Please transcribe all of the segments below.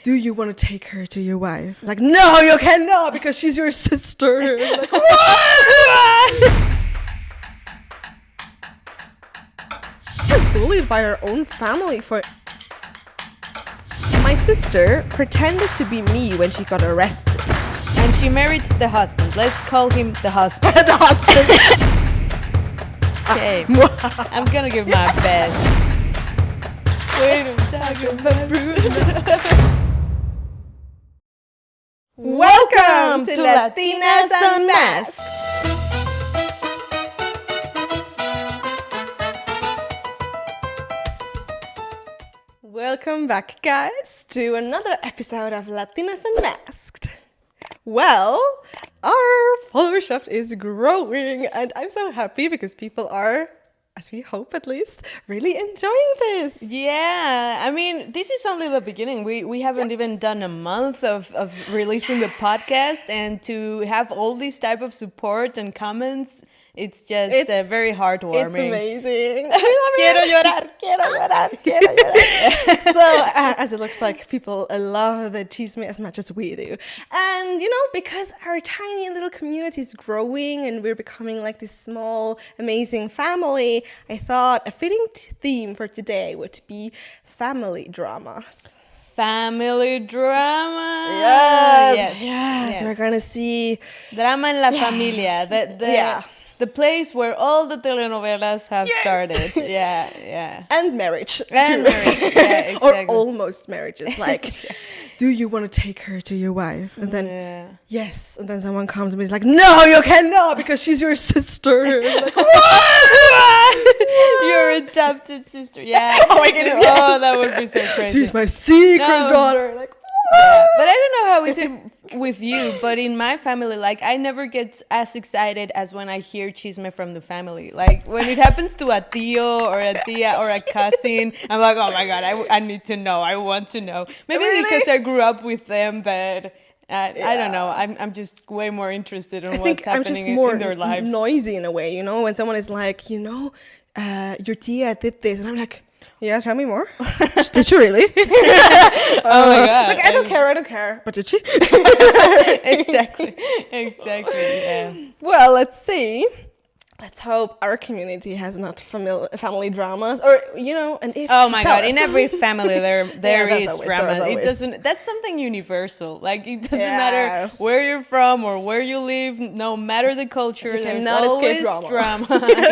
do you want to take her to your wife? Like, no, you cannot because she's your sister. Like, bullied by her own family for... My sister pretended to be me when she got arrested. And she married the husband. Let's call him the husband. The husband. Okay. I'm gonna give my best. Wait, I'm talking about Welcome to Latinas Unmasked. Welcome back, guys, to another episode of Latinas Unmasked. Well, our followership is growing, and I'm so happy because people are, as we hope at least, really enjoying this. Yeah, I mean, this is only the beginning. We haven't even done a month of releasing the podcast, and to have all this type of support and comments, it's just very heartwarming. It's amazing. Quiero llorar, quiero llorar, quiero llorar. So, as it looks like, people love the chisme as much as we do. And, you know, because our tiny little community is growing and we're becoming like this small, amazing family, I thought a fitting theme for today would be family dramas. Family drama. Yes. So we're going to see... Drama en la familia. The place where all the telenovelas have started. Yeah. And marriage. And marriage, yeah, exactly. Or almost marriages. Like, do you want to take her to your wife? And then, yes. And then someone comes and is like, no, you cannot because she's your sister. Like, your adopted sister. Yeah. Oh my goodness. Oh, that would be so crazy. She's my secret daughter. Like, yeah. But I don't know how is it with you, but in my family, like, I never get as excited as when I hear chisme from the family. Like, when it happens to a tío or a tía or a cousin, I'm like, oh my God, I need to know. I want to know. Maybe because I grew up with them, but I don't know. I'm just way more interested in what's happening in their lives. Noisy in a way, you know, when someone is like, you know, your tía did this. And I'm like, yeah, tell me more. Did she really? Oh my God. Like, I don't care. But did she? Exactly. Yeah. Well, let's see. Let's hope our community has not family dramas, or you know, and if. Oh my God! In every family, there is drama. It doesn't. That's something universal. Like, it doesn't matter where you're from or where you live. No matter the culture, there's always drama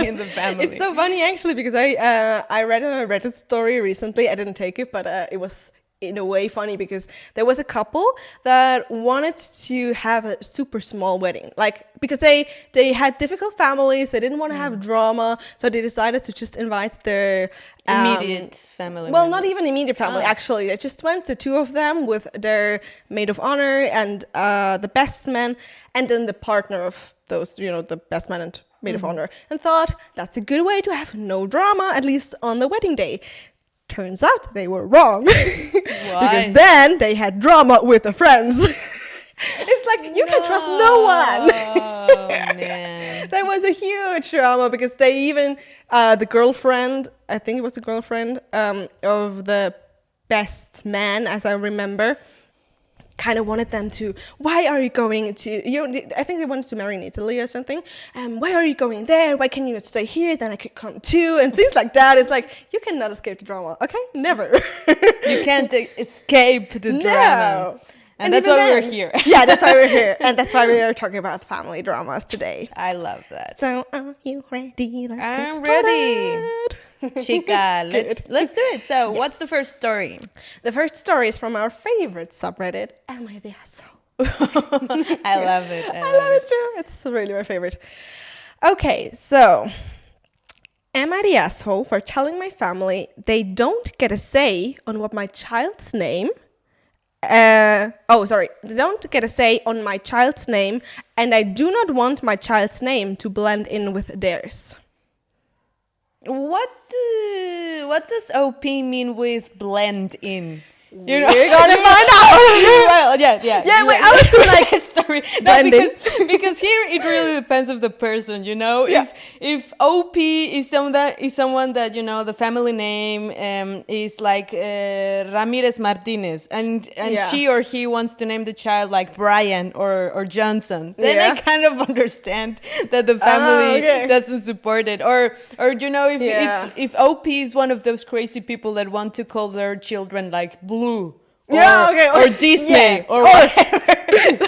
in the family. It's so funny actually because I read a Reddit story recently. I didn't take it, but it was in a way funny because there was a couple that wanted to have a super small wedding, like because they had difficult families, they didn't want to have drama, so they decided to just invite their immediate family well members. Not even immediate family actually. They just went, the two of them, with their maid of honor and the best man, and then the partner of those, you know, the best man and maid of honor, and thought that's a good way to have no drama, at least on the wedding day. Turns out they were wrong. Because then they had drama with the friends. It's like, you can trust no one. Oh, man. There was a huge drama because they even, the girlfriend, I think it was the girlfriend of the best man, as I remember, kind of wanted them to, why are you going to, I think they wanted to marry in Italy or something. Why are you going there? Why can you not stay here? Then I could come too. And things like that. It's like, you cannot escape the drama. Okay? Never. You can't escape the drama. And that's why we're here. Yeah, that's why we're here. And that's why we are talking about family dramas today. I love that. So, are you ready? Let's get started. Ready. Chica, let's do it. So, what's the first story? The first story is from our favorite subreddit, Am I the Asshole? I love it. I love it too. It's really my favorite. Okay, so, am I the asshole for telling my family they don't get a say on what my child's name... they don't get a say on my child's name, and I do not want my child's name to blend in with theirs. What does OP mean with blend in? We're gonna find out. Well, yeah. Wait, I was too like sorry. No, because here it really depends of the person, you know. Yeah. If OP is someone that, you know, the family name is like Ramirez Martinez, and she or he wants to name the child like Brian or Johnson, then I kind of understand that the family doesn't support it. Or you know, if OP is one of those crazy people that want to call their children like Blue. Or Disney or whatever.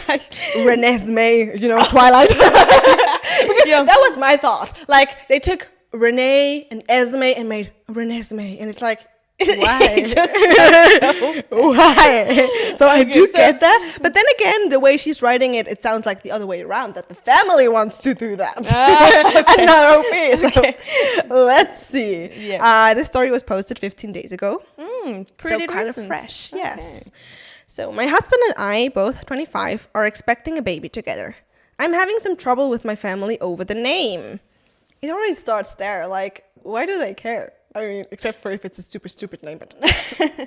Like Renesmee, you know, Twilight. Because that was my thought. Like they took Renee and Esme and made Renesmee, and it's like, why? Why? So I do get that. But then again, the way she's writing it, it sounds like the other way around, that the family wants to do that. And not OP. So let's see. Yeah. This story was posted 15 days ago. Pretty kind recent. of fresh, yes. So my husband and I, both 25, are expecting a baby together. I'm having some trouble with my family over the name. It already starts there. Like, why do they care? I mean, except for if it's a super stupid name, but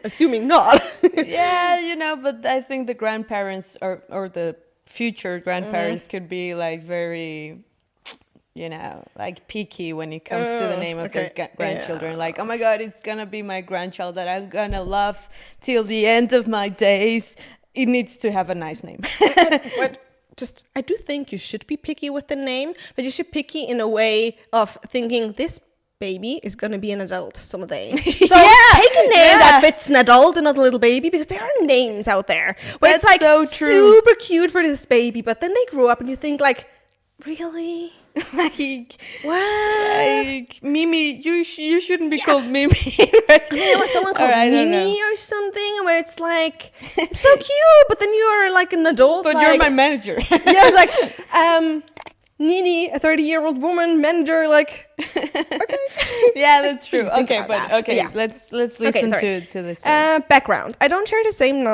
assuming not. Yeah, you know, but I think the grandparents or the future grandparents could be like very, you know, like picky when it comes to the name of their grandchildren. Yeah. Like, oh my God, it's gonna be my grandchild that I'm gonna love till the end of my days. It needs to have a nice name. But I do think you should be picky with the name, but you should picky in a way of thinking this baby is going to be an adult someday. So take a name that fits an adult and not a little baby, because there are names out there where it's like so true. Super cute for this baby, but then they grow up and you think like, really? Like what? Like Mimi, you shouldn't be called Mimi. Right? There was someone called Mimi or something, where it's like it's so cute, but then you're like an adult. But like, you're my manager. It's like Nini, a 30-year-old woman manager. Like, okay. Yeah, that's true. Okay, but let's listen to this. Background: I don't share the same.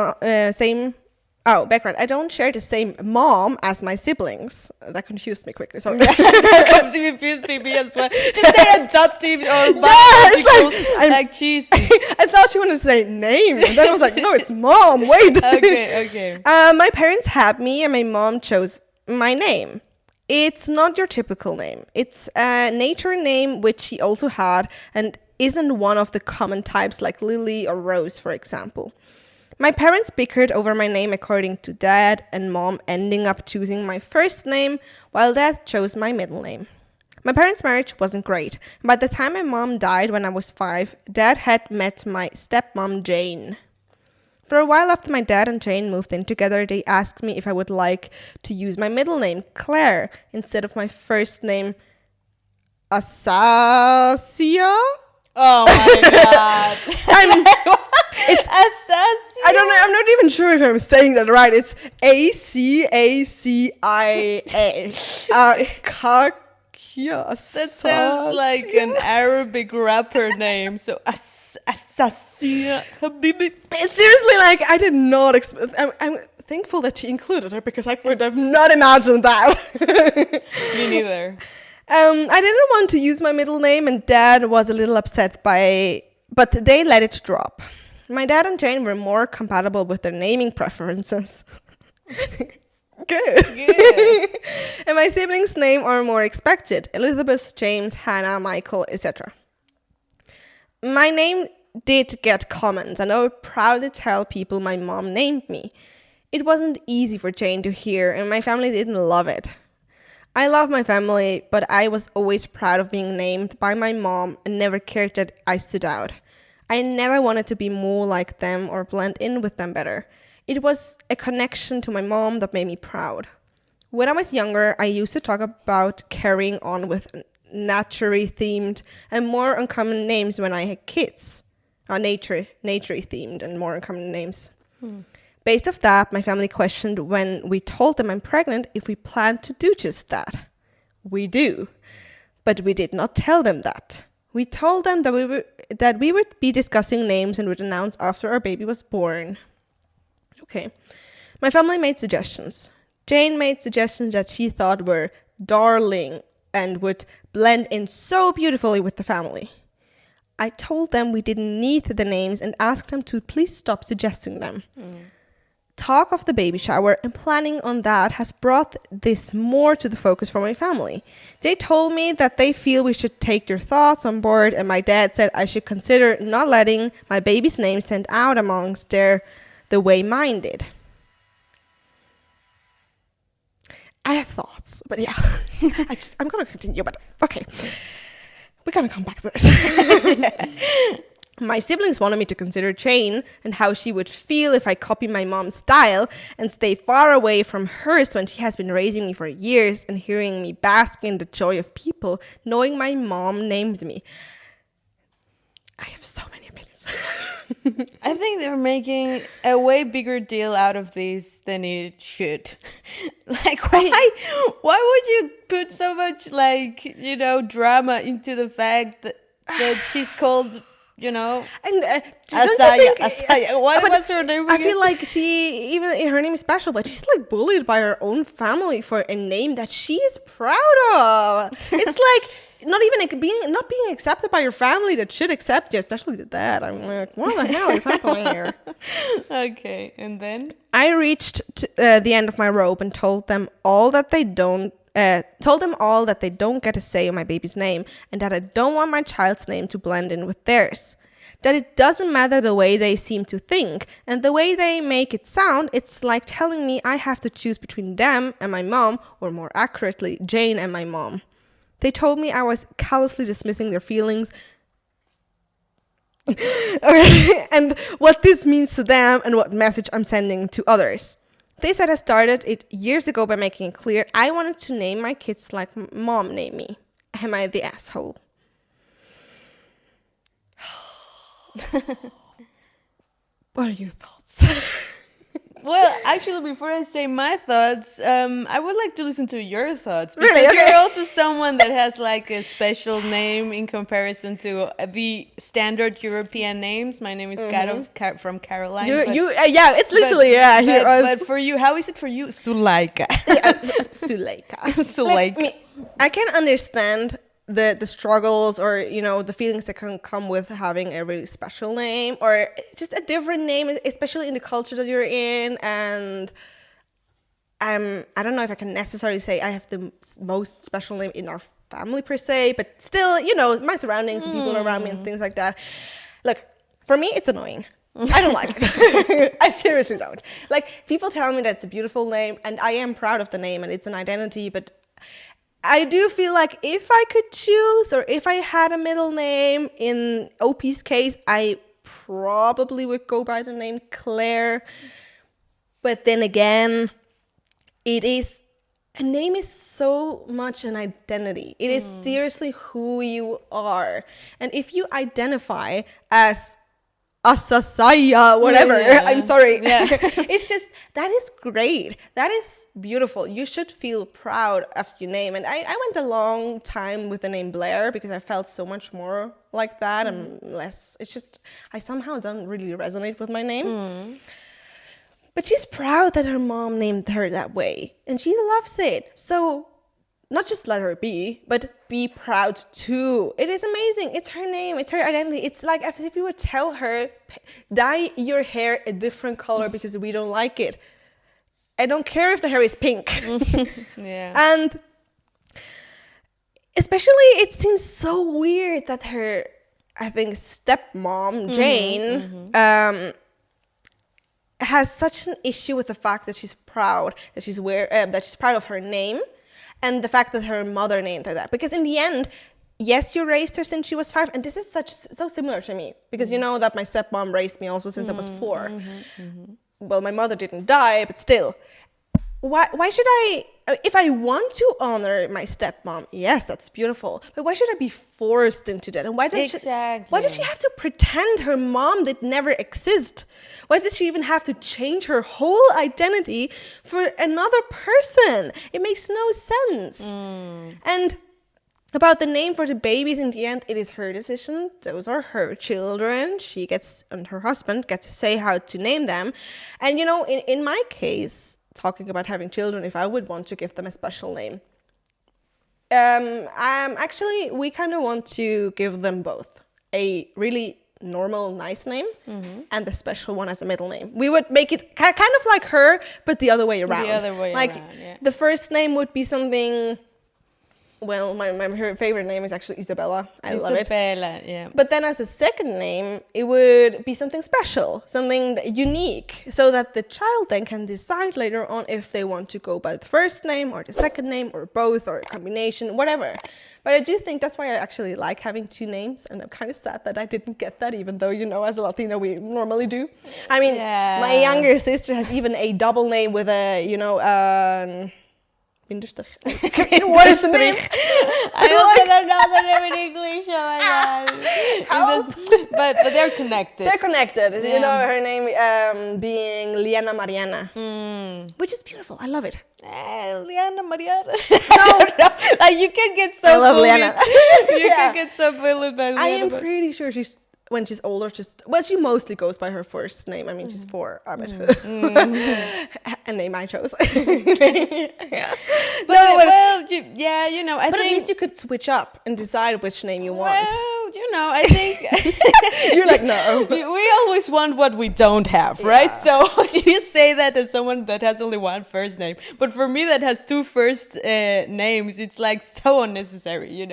Background. I don't share the same mom as my siblings. That confused me quickly. Sorry. That confused me as well. Just say adoptive or biological. Like Jesus. I thought she wanted to say name. And then I was like, no, it's mom. Wait. Okay. My parents had me and my mom chose my name. It's not your typical name. It's a nature name, which she also had, and isn't one of the common types like Lily or Rose, for example. My parents bickered over my name according to dad and mom, ending up choosing my first name while dad chose my middle name. My parents' marriage wasn't great. By the time my mom died when I was 5, dad had met my stepmom Jane. For a while after my dad and Jane moved in together, they asked me if I would like to use my middle name, Claire, instead of my first name, Asasia. Oh my God. It's Asasia. I don't know. I'm not even sure if I'm saying that right. It's Acacia. That sounds like an Arabic rapper name. So Asasia Habibi. It's seriously like I did not expect. I'm thankful that she included her, because I would have not imagined that. Me neither. I didn't want to use my middle name, and Dad was a little upset but they let it drop. My dad and Jane were more compatible with their naming preferences. Good. And my siblings' names are more expected: Elizabeth, James, Hannah, Michael, etc. My name did get comments, and I would proudly tell people my mom named me. It wasn't easy for Jane to hear, and my family didn't love it. I love my family, but I was always proud of being named by my mom and never cared that I stood out. I never wanted to be more like them or blend in with them better. It was a connection to my mom that made me proud. When I was younger, I used to talk about carrying on with nature-themed and more uncommon names when I had kids. Nature-themed and more uncommon names. Based off that, my family questioned when we told them I'm pregnant if we planned to do just that. We do. But we did not tell them that. We told them that we would be discussing names and would announce after our baby was born. Okay. My family made suggestions. Jane made suggestions that she thought were darling and would blend in so beautifully with the family. I told them we didn't need the names and asked them to please stop suggesting them. Talk of the baby shower and planning on that has brought this more to the focus for my family. They told me that they feel we should take their thoughts on board, and my dad said I should consider not letting my baby's name stand out amongst the way mine did. I have thoughts, but yeah, I'm gonna continue, but okay. We're gonna come back to this. My siblings wanted me to consider Jane and how she would feel if I copy my mom's style and stay far away from hers when she has been raising me for years and hearing me bask in the joy of people knowing my mom named me. I have so many opinions. I think they're making a way bigger deal out of this than it should. Like, why would you put so much, like, you know, drama into the fact that she's called, you know, and Asaya. What was her name again? I feel like her name is special, but she's like bullied by her own family for a name that she is proud of. It's like not being accepted by your family that should accept you, especially the dad. I'm like, what the hell is happening here? Okay, and then I reached the end of my rope and told them all that they don't get a say on my baby's name, and that I don't want my child's name to blend in with theirs. That it doesn't matter the way they seem to think and the way they make it sound. It's like telling me I have to choose between them and my mom, or more accurately, Jane and my mom. They told me I was callously dismissing their feelings and what this means to them and what message I'm sending to others. They said I started it years ago by making it clear I wanted to name my kids like mom named me. Am I the asshole? What are your thoughts? Well, actually, before I say my thoughts, I would like to listen to your thoughts. Because really? Okay. You're also someone that has like a special name in comparison to the standard European names. My name is from Caroline. Yeah, it's literally, But for you, how is it for you? Suleika. Suleika. Suleika. I can understand the struggles or, you know, the feelings that can come with having a really special name or just a different name, especially in the culture that you're in. And I don't know if I can necessarily say I have the most special name in our family per se, but still, you know, my surroundings and people around me and things like that. Look, for me, it's annoying. I don't like it. I seriously don't. Like, people tell me that it's a beautiful name, and I am proud of the name, and it's an identity, but I do feel like if I could choose, or if I had a middle name, in OP's case, I probably would go by the name Claire. But then again, a name is so much an identity. It is seriously who you are. And if you identify as Asasaya, whatever. Yeah. I'm sorry. Yeah. It's just, that is great. That is beautiful. You should feel proud of your name. And I went a long time with the name Blair because I felt so much more like that and less. It's just, I somehow don't really resonate with my name. But she's proud that her mom named her that way. And she loves it. So not just let her be, but be proud too. It is amazing. It's her name. It's her identity. It's like as if you would tell her, dye your hair a different color because we don't like it. I don't care if the hair is pink. Yeah. And especially, it seems so weird that her, I think, stepmom, Jane, has such an issue with the fact that she's proud, that she's proud of her name. And the fact that her mother named her that. Because in the end, yes, you raised her since she was 5. And this is so similar to me. Because you know that my stepmom raised me also since I was 4. Well, my mother didn't die, but still. Why should I, if I want to honor my stepmom, yes, that's beautiful. But why should I be forced into that? And why does she have to pretend her mom did never exist? Why does she even have to change her whole identity for another person? It makes no sense. And about the name for the babies, in the end, it is her decision. Those are her children. She and her husband get to say how to name them. And, you know, in my case, talking about having children, if I would want to give them a special name, we kind of want to give them both a really normal nice name and the special one as a middle name. We would make it kind of like her, but the other way around. The other way like, around, yeah. the first name would be something. Well, her favorite name is actually Isabella. I love it. Isabella, yeah. But then as a second name, it would be something special, something unique, so that the child then can decide later on if they want to go by the first name or the second name or both or a combination, whatever. But I do think that's why I actually like having two names, and I'm kind of sad that I didn't get that, even though, as a Latina, we normally do. I mean, my younger sister has even a double name with a, what is the name? I also don't know the name in English. Oh my god! But they're connected. They're connected. Yeah. Her name being Liana Mariana, which is beautiful. I love it. Liana Mariana. No, like you can get so. I love Liana. You can get so bullied by Liana. I am pretty sure when she's older, she mostly goes by her first name. I mean, she's 4, a name I chose. Yeah. But I think. But at least you could switch up and decide which name you want. Well, I think you're like, no. We always want what we don't have, right? So you say that as someone that has only one first name, but for me that has 2 first names, it's like so unnecessary,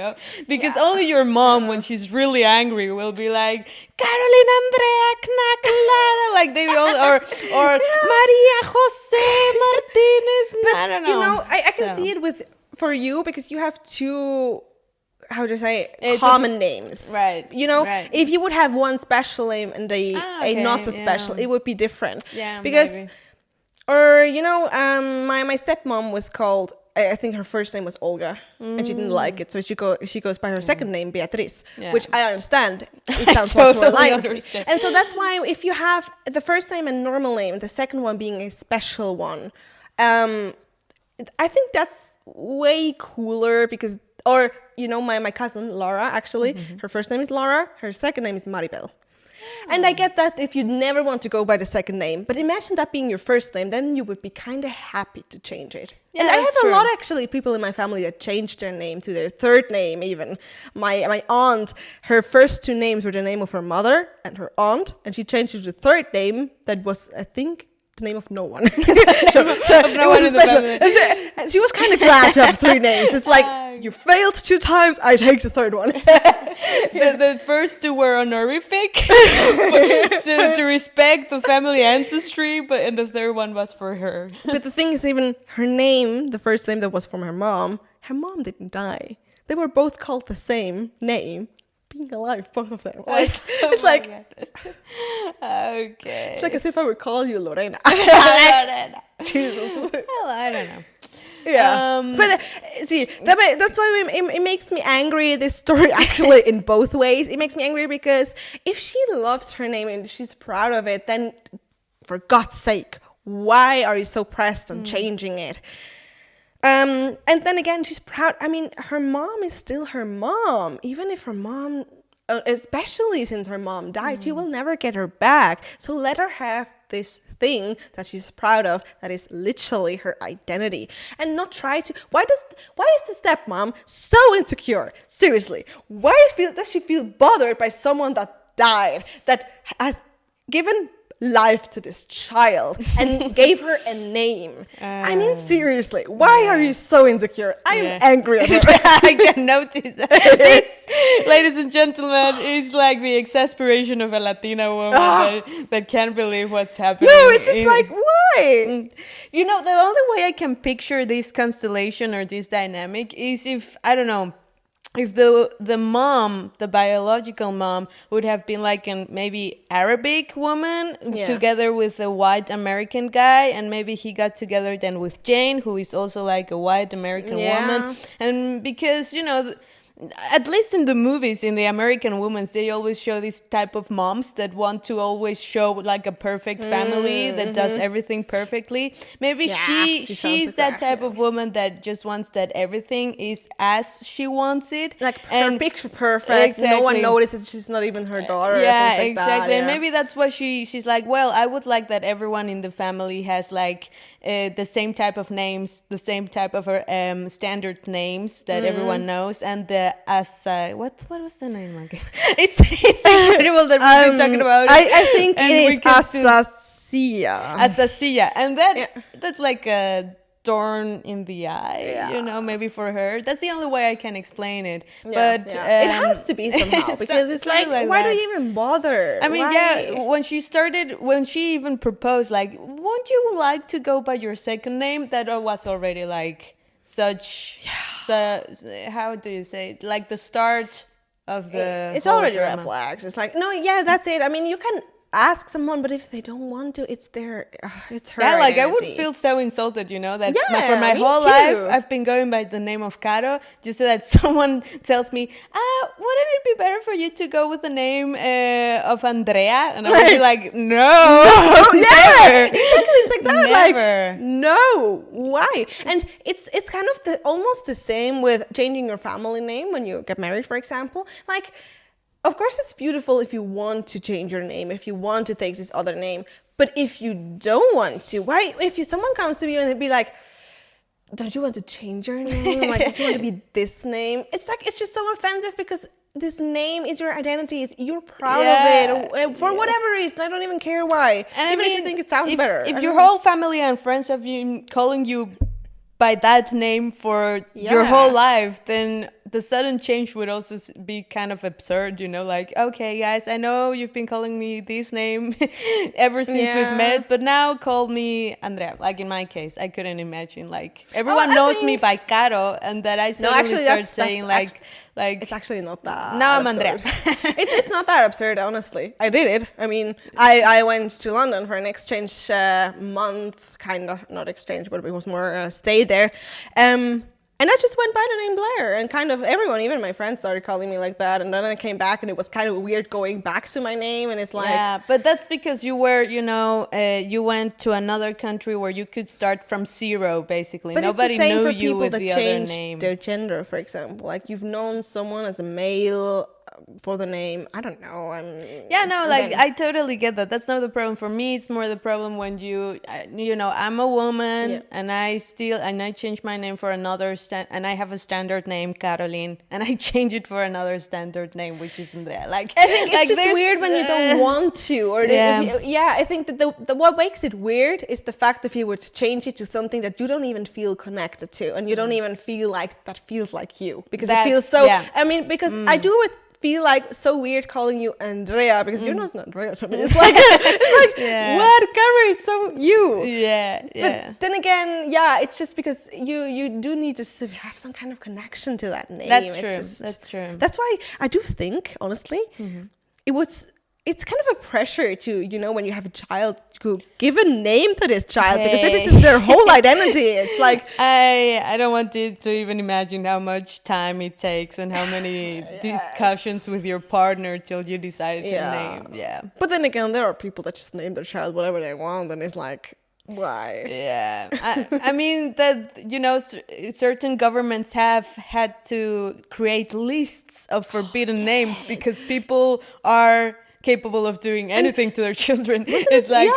because only your mom, when she's really angry, will be like Carolina Andrea Knackla, like they all, or Maria Jose Martinez. But, I don't know. I can see it for you because you have 2. How to say common names, right? Right. If you would have one special name and a not so special, it would be different. Yeah, because, maybe. Or my stepmom was called. I think her first name was Olga, and she didn't like it, so she goes by her second name, Beatriz, which I understand. It sounds much more lively. And so that's why if you have the first name and normal name, the second one being a special one, I think that's way cooler because. Or, my cousin, Laura, actually, her first name is Laura, her second name is Maribel. And I get that if you never want to go by the second name, but imagine that being your first name, then you would be kind of happy to change it. Yeah, and I have a lot, actually, people in my family that changed their name to their third name, even. My aunt, her first 2 names were the name of her mother and her aunt, and she changed it to the third name that was, I think, the name of no one. So, no one in the family. And she was kind of glad to have 3 names. It's like, you failed 2 times, I take the third one. The first 2 were honorific to respect the family ancestry, and the third one was for her. But the thing is, even her name, the first name that was from her mom didn't die. They were both called the same name. Being alive, both of them. Like, it's like, okay. It's like as if I would call you Lorena. Lorena. Jesus. Well, I don't know. Yeah, but see, that's why it makes me angry. This story actually in both ways. It makes me angry because if she loves her name and she's proud of it, then for God's sake, why are you so pressed on changing it? And then again, she's proud. I mean, her mom is still her mom. Even if her mom, especially since her mom died, she will never get her back. So let her have this thing that she's proud of that is literally her identity. And not try to... Why is the stepmom so insecure? Seriously. Why does she feel bothered by someone that died, that has given life to this child and gave her a name? I mean, seriously, why are you so insecure? I'm angry at her. I can notice that. This, ladies and gentlemen, is like the exasperation of a Latina woman that can't believe what's happening. No, it's just like, why? The only way I can picture this constellation or this dynamic is if, I don't know, if the mom, the biological mom, would have been like an maybe Arabic woman together with a white American guy, and maybe he got together then with Jane, who is also like a white American woman, and because at least in the movies, in the American women, they always show this type of moms that want to always show like a perfect family that does everything perfectly. Maybe she's like that type of woman that just wants that everything is as she wants it. Like picture perfect. Exactly. No one notices she's not even her daughter. Yeah, exactly. And maybe that's why she's like, well, I would like that everyone in the family has like the same type of names, the same type of standard names that everyone knows, and the what was the name again? It's incredible that we've been talking about it. I think and it we is can still- Asasia. Asasia, and that's like a thorn in the eye, you know, maybe for her. That's the only way I can explain it. But it has to be somehow because it's like why do you even bother? I mean, Why? when she even proposed, like, won't you like to go by your second name? That was already like such, so how do you say it? Like the start of the It's whole already drama. red flags. It's like, no, yeah, that's it. I mean, you can ask someone, but if they don't want to, it's it's her Yeah, like I would identity. feel so insulted, you know, that Yeah, for my me whole too. life I've been going by the name of Caro, just so that someone tells me, wouldn't it be better for you to go with the name of Andrea? And I would be like, no, Yeah, exactly. It's like that. Never. Like, no, why? And it's kind of almost the same with changing your family name when you get married, for example. Like, of course, it's beautiful if you want to change your name, if you want to take this other name. But if you don't want to, why? If someone comes to you and be like, don't you want to change your name? Like, don't you want to be this name? It's like, it's just so offensive because this name is your identity. You're proud of it for whatever reason. I don't even care why. And even I if mean, you think it sounds better. If your whole family and friends have been calling you by that name for your whole life, then the sudden change would also be kind of absurd, you know, like, okay, guys, I know you've been calling me this name ever since we've met, but now call me Andrea. Like in my case, I couldn't imagine, like, everyone knows me by Caro, and that I suddenly start saying, like, it's actually not that. Now I'm absurd. Andrea. it's not that absurd, honestly. I did it. I mean, I went to London for an exchange month, kind of, not exchange, but it was more stay there. And I just went by the name Blair, and kind of everyone, even my friends, started calling me like that. And then I came back, and it was kind of weird going back to my name. And it's like, yeah, but that's because you were, you know, you went to another country where you could start from zero, basically. But nobody it's the same knew for you people with that the other change name. their gender, for example. Like you've known someone as a male for the name. I don't know. Yeah, no, like I totally get that. That's not the problem for me. It's more the problem when you know, I'm a woman and I change my name for another and I have a standard name, Caroline, and I change it for another standard name, which is Andrea. Like I think it's just weird when you don't want to, or I think that what makes it weird is the fact that you would change it to something that you don't even feel connected to, and you don't even feel like that feels like you, because it feels so. I mean, because I do it. Feel like so weird calling you Andrea because you're not Andrea to me. It's like, what, Gary? So you. But then again, it's just because you do need to have some kind of connection to that name. That's true. That's why I do think, honestly, it's kind of a pressure to, you know, when you have a child, to give a name to this child because this is their whole identity. It's like I don't want to even imagine how much time it takes and how many discussions with your partner till you decide to name. Yeah. But then again, there are people that just name their child whatever they want, and it's like, why? Yeah. I mean that, you know, certain governments have had to create lists of forbidden names because people are capable of doing anything to their children. It's like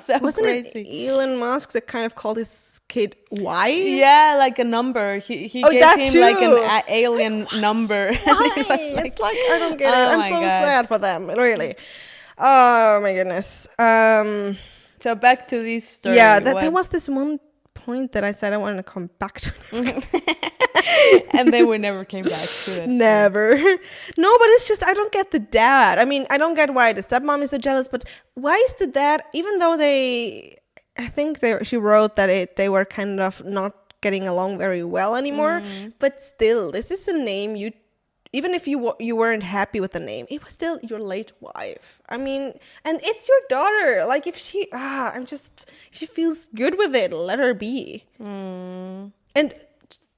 so wasn't crazy. It Elon Musk that kind of called his kid Y? Yeah, like a number. He gave him like an alien number. It's like, I don't get it. I'm so sad for them, really. Oh my goodness. So back to this story. Yeah, there was this one point that I said I wanted to come back to. And then we never came back to it. Never. No, but it's just, I don't get the dad. I mean, I don't get why the stepmom is so jealous, but why is the dad, even though she wrote that they were kind of not getting along very well anymore, but still, this is a name even if you weren't happy with the name, it was still your late wife. I mean, and it's your daughter. Like if she feels good with it, let her be. And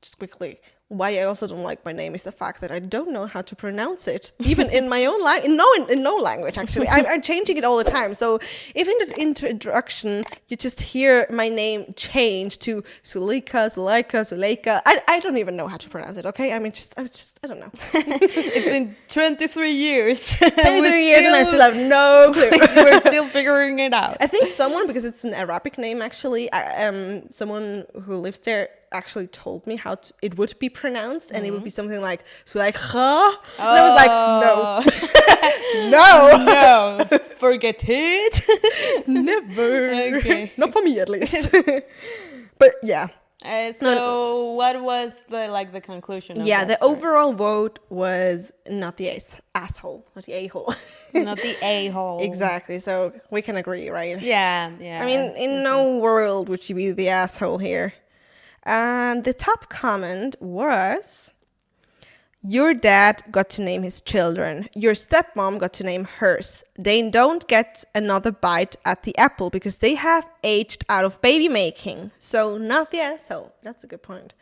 just quickly, why I also don't like my name is the fact that I don't know how to pronounce it, even in my own language. In no language, actually. I'm changing it all the time. So if in the introduction you just hear my name change to Suleika, I don't even know how to pronounce it. Okay, I mean, I don't know. It's been 23 years. 23 years, and I still have no clue. We're still figuring it out. I think someone, because it's an Arabic name actually, someone who lives there actually told me how it would be pronounced, and it would be something like Zulaikha. And I was like, no. No, forget it. Never. Okay. Not for me, at least. But yeah. So what was the conclusion of Yeah, that the story? overall vote was not the asshole, not the a-hole. Not the a-hole. Exactly. So we can agree, right? Yeah. I mean, in no world would you be the asshole here. And the top comment was, your dad got to name his children. Your stepmom got to name hers. They don't get another bite at the apple because they have aged out of baby making. So not the asshole. That's a good point.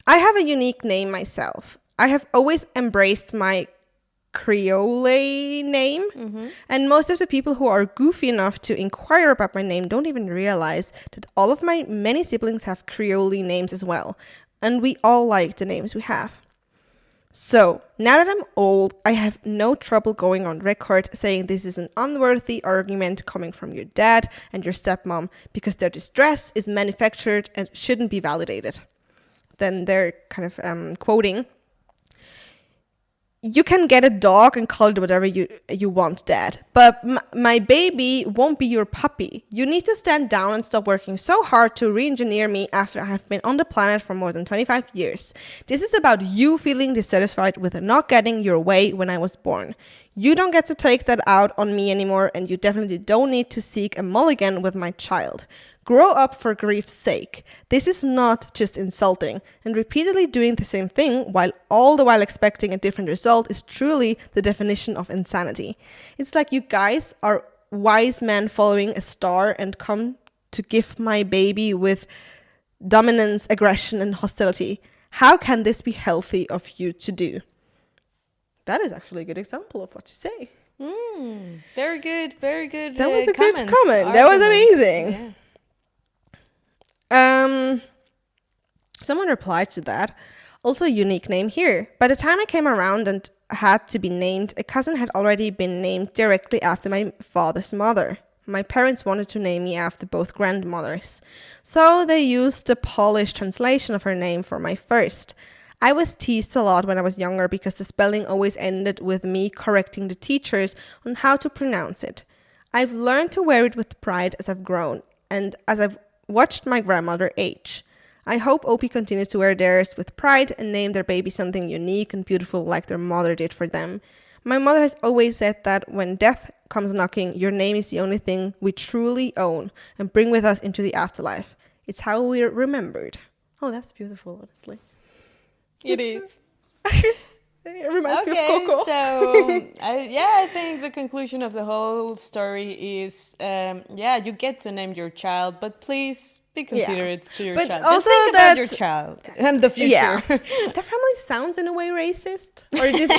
I have a unique name myself. I have always embraced my Creole name. And most of the people who are goofy enough to inquire about my name don't even realize that all of my many siblings have Creole names as well. And we all like the names we have. So, now that I'm old, I have no trouble going on record saying this is an unworthy argument coming from your dad and your stepmom because their distress is manufactured and shouldn't be validated. Then they're kind of quoting, you can get a dog and call it whatever you want, Dad. But my baby won't be your puppy. You need to stand down and stop working so hard to re-engineer me after I have been on the planet for more than 25 years. This is about you feeling dissatisfied with not getting your way when I was born. You don't get to take that out on me anymore, and you definitely don't need to seek a mulligan with my child. Grow up for grief's sake. This is not just insulting, and repeatedly doing the same thing all the while expecting a different result is truly the definition of insanity. It's like you guys are wise men following a star and come to gift my baby with dominance, aggression, and hostility. How can this be healthy of you to do? That is actually a good example of what to say. Very good, very good. That was a good comments, comment. That was arguments. amazing. Yeah. Someone replied to that. Also a unique name here. By the time I came around and had to be named, a cousin had already been named directly after my father's mother. My parents wanted to name me after both grandmothers, so they used the Polish translation of her name for my first. I was teased a lot when I was younger because the spelling always ended with me correcting the teachers on how to pronounce it. I've learned to wear it with pride as I've grown and as I've watched my grandmother age. I hope Opie continues to wear theirs with pride and name their baby something unique and beautiful like their mother did for them. My mother has always said that when death comes knocking, your name is the only thing we truly own and bring with us into the afterlife. It's how we're remembered. Oh, that's beautiful, honestly. It is. It reminds me of Coco. So I think the conclusion of the whole story is, you get to name your child, but please be considerate to your But child. also Just think about your child and the future. Yeah, that family sounds in a way racist, or this,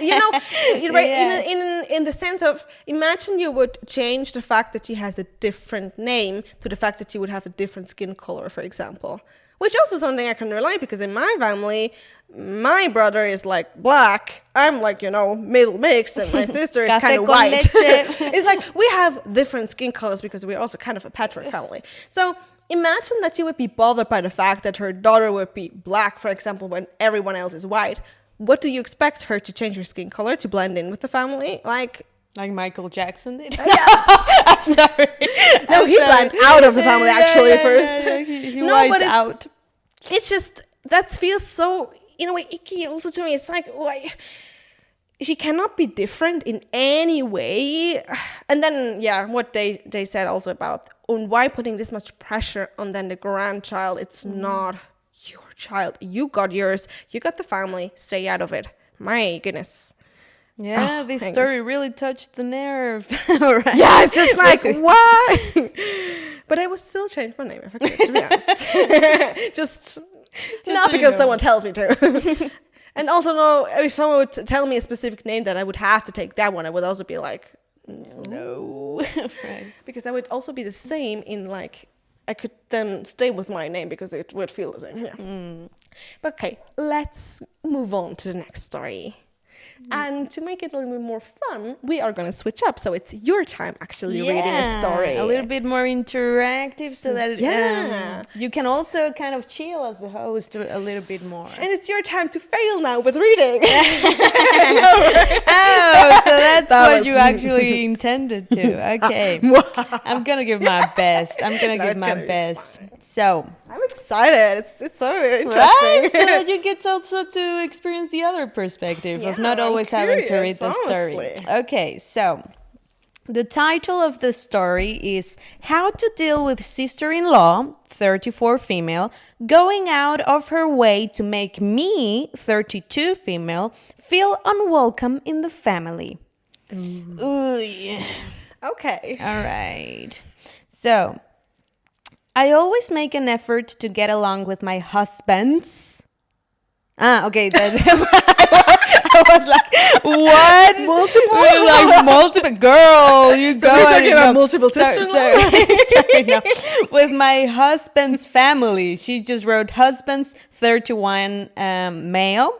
in the sense of, imagine you would change the fact that she has a different name to the fact that she would have a different skin color, for example. Which also something I can relate, because in my family, my brother is like black, I'm like, middle mix, and my sister is kind of white. It's like we have different skin colors because we're also kind of a patchwork family. So imagine that you would be bothered by the fact that her daughter would be black, for example, when everyone else is white. What do you expect her to change her skin color to blend in with the family? Like Michael Jackson did. Yeah. I'm sorry. No, he blended out of the family actually first. He wiped out. It's just, that feels so, in a way, icky also to me. It's like, why? She cannot be different in any way. And then, what they said also about, why putting this much pressure on then the grandchild? It's not your child. You got yours. You got the family. Stay out of it. My goodness. Yeah, this story really touched the nerve. Right? Yeah, it's just like, why? But I would still change my name if I could, to be honest. just not so because someone tells me to. And also, no, if someone would tell me a specific name that I would have to take that one, I would also be like, no. Right. Because that would also be the same in like, I could then stay with my name because it would feel the same. Yeah. But okay, let's move on to the next story. And to make it a little bit more fun, we are going to switch up. So it's your time actually reading a story. A little bit more interactive so that you can also kind of chill as the host a little bit more. And it's your time to fail now with reading. Oh, so that's what you actually intended to. Okay. I'm going to give my best. So I'm excited. It's so interesting. Right? So that you get also to experience the other perspective of not always having to read the story. Okay, so the title of the story is How to Deal with Sister-in-Law, 34 female, going out of her way to make me, 32 female, feel unwelcome in the family. Ooh, yeah. Okay. All right. So, I always make an effort to get along with my husbands. Okay. I was like, what? Multiple? Like multiple. Girl, you So go. we're talking about multiple sisters? Sorry, no. With my husband's family. She just wrote husband's 31 male.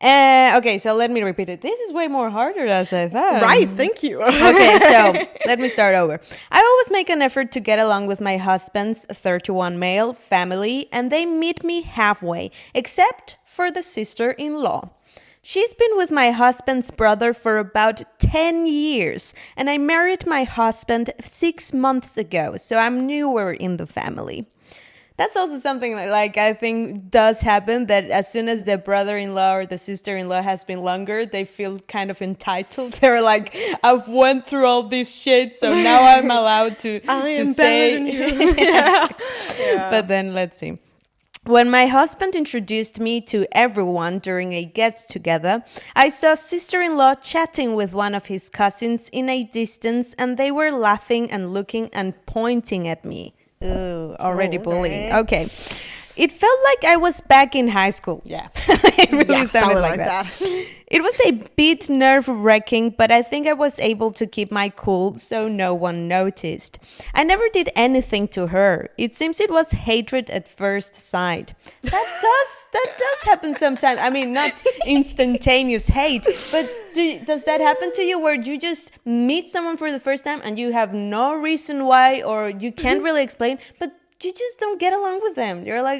Okay, so let me repeat it. This is way more harder as I thought. Right, thank you. Okay, so let me start over. I always make an effort to get along with my husband's 31 male family, and they meet me halfway, except for the sister-in-law. She's been with my husband's brother for about 10 years, and I married my husband 6 months ago, so I'm newer in the family. That's also something that, like, I think does happen, that as soon as the brother-in-law or the sister-in-law has been longer, they feel kind of entitled. They're like, I've went through all this shit, so now I'm allowed to am say. better than you. Yeah. But then let's see. When my husband introduced me to everyone during a get-together, I saw sister-in-law chatting with one of his cousins in a distance, and they were laughing and looking and pointing at me. Ooh, already bullying. Okay. It felt like I was back in high school. Yeah. It really sounded like that. It was a bit nerve-wracking, but I think I was able to keep my cool so no one noticed. I never did anything to her. It seems it was hatred at first sight. That does happen sometimes. I mean, not instantaneous hate, but does that happen to you where you just meet someone for the first time and you have no reason why, or you can't really explain, but you just don't get along with them? You're like,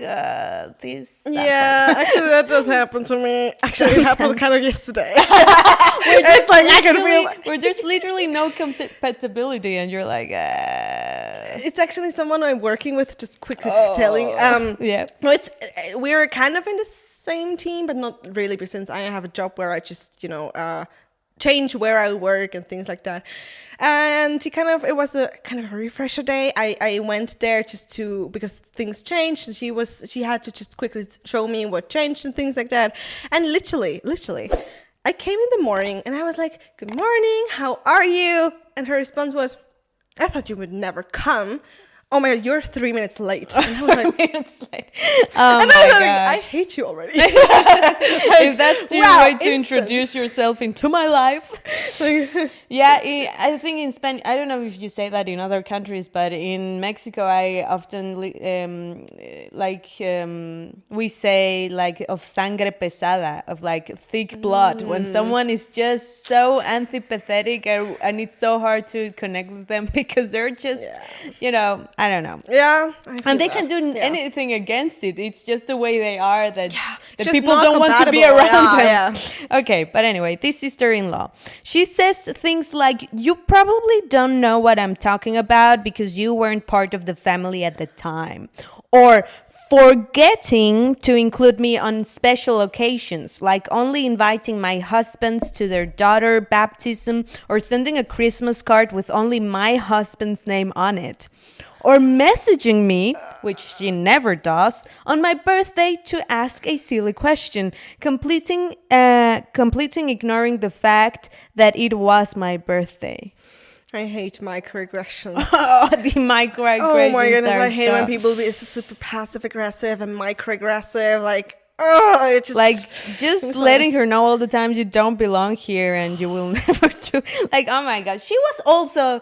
this. Yeah, actually, that does happen to me. Actually, it happened kind of yesterday. It's like I can feel where there's literally no compatibility, and you're like, It's actually someone I'm working with. Just quickly telling. Yeah. No, we're kind of in the same team, but not really, because since I have a job where I just change where I work and things like that. And it was a kind of a refresher day. I went there just because things changed, and she had to just quickly show me what changed and things like that. And literally, I came in the morning and I was like, "Good morning, how are you?" And her response was, "I thought you would never come. Oh my God, you're 3 minutes late." And I was like, 3 minutes late. Oh and my I was God. like, I hate you already. If that's your way to instant. introduce yourself into my life. Yeah, I think in Spanish, I don't know if you say that in other countries, but in Mexico, I often, we say, like, of sangre pesada, of, like, thick blood, when someone is just so antipathetic and it's so hard to connect with them because they're just, I don't know. Yeah. And they can do anything against it. It's just the way they are that people not don't want to be compatible. around them. Yeah. Okay, but anyway, this sister-in-law, she says things like, "You probably don't know what I'm talking about because you weren't part of the family at the time." Or forgetting to include me on special occasions, like only inviting my husbands to their daughter baptism, or sending a Christmas card with only my husband's name on it. Or messaging me, which she never does, on my birthday to ask a silly question, completing ignoring the fact that it was my birthday. I hate microaggressions. The microaggressions. Oh my goodness, I hate when people be super passive aggressive and microaggressive. Like, it just like just letting her know all the time you don't belong here and you will never do. Like, oh my God, she was also,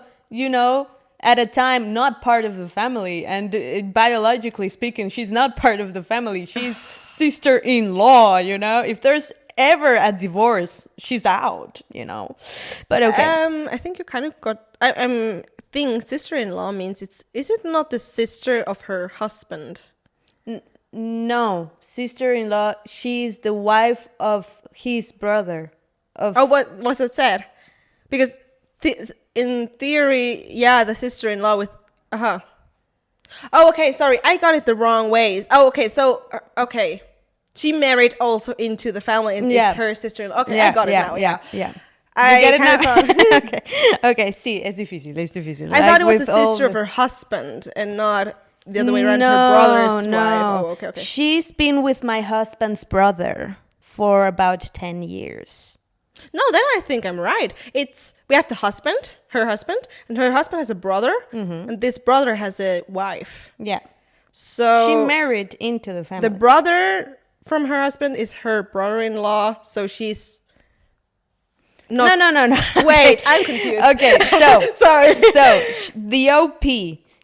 at a time not part of the family, and biologically speaking, she's not part of the family. She's sister-in-law. If there's ever a divorce, she's out, you know. But okay. I think you kind of got. Thing sister-in-law means is it not the sister of her husband? No, sister-in-law. She's the wife of his brother. What was it said? Because in theory, yeah, the sister-in-law with Oh, okay. Sorry, I got it the wrong ways. Oh, okay. So okay, she married also into the family, and is her sister-in-law. Okay, I got it now. Yeah. I get it now. Thought, okay. Sí, es difícil. I thought it was the sister of her husband and not the other way around. Her brother's wife. Oh, okay. She's been with my husband's brother for about 10 years. No, then I think I'm right. We have the husband, her husband, and her husband has a brother, and this brother has a wife. Yeah. So she married into the family. The brother from her husband is her brother-in-law, so she's not... No. Wait, I'm confused. Okay, so... Sorry. So, the OP,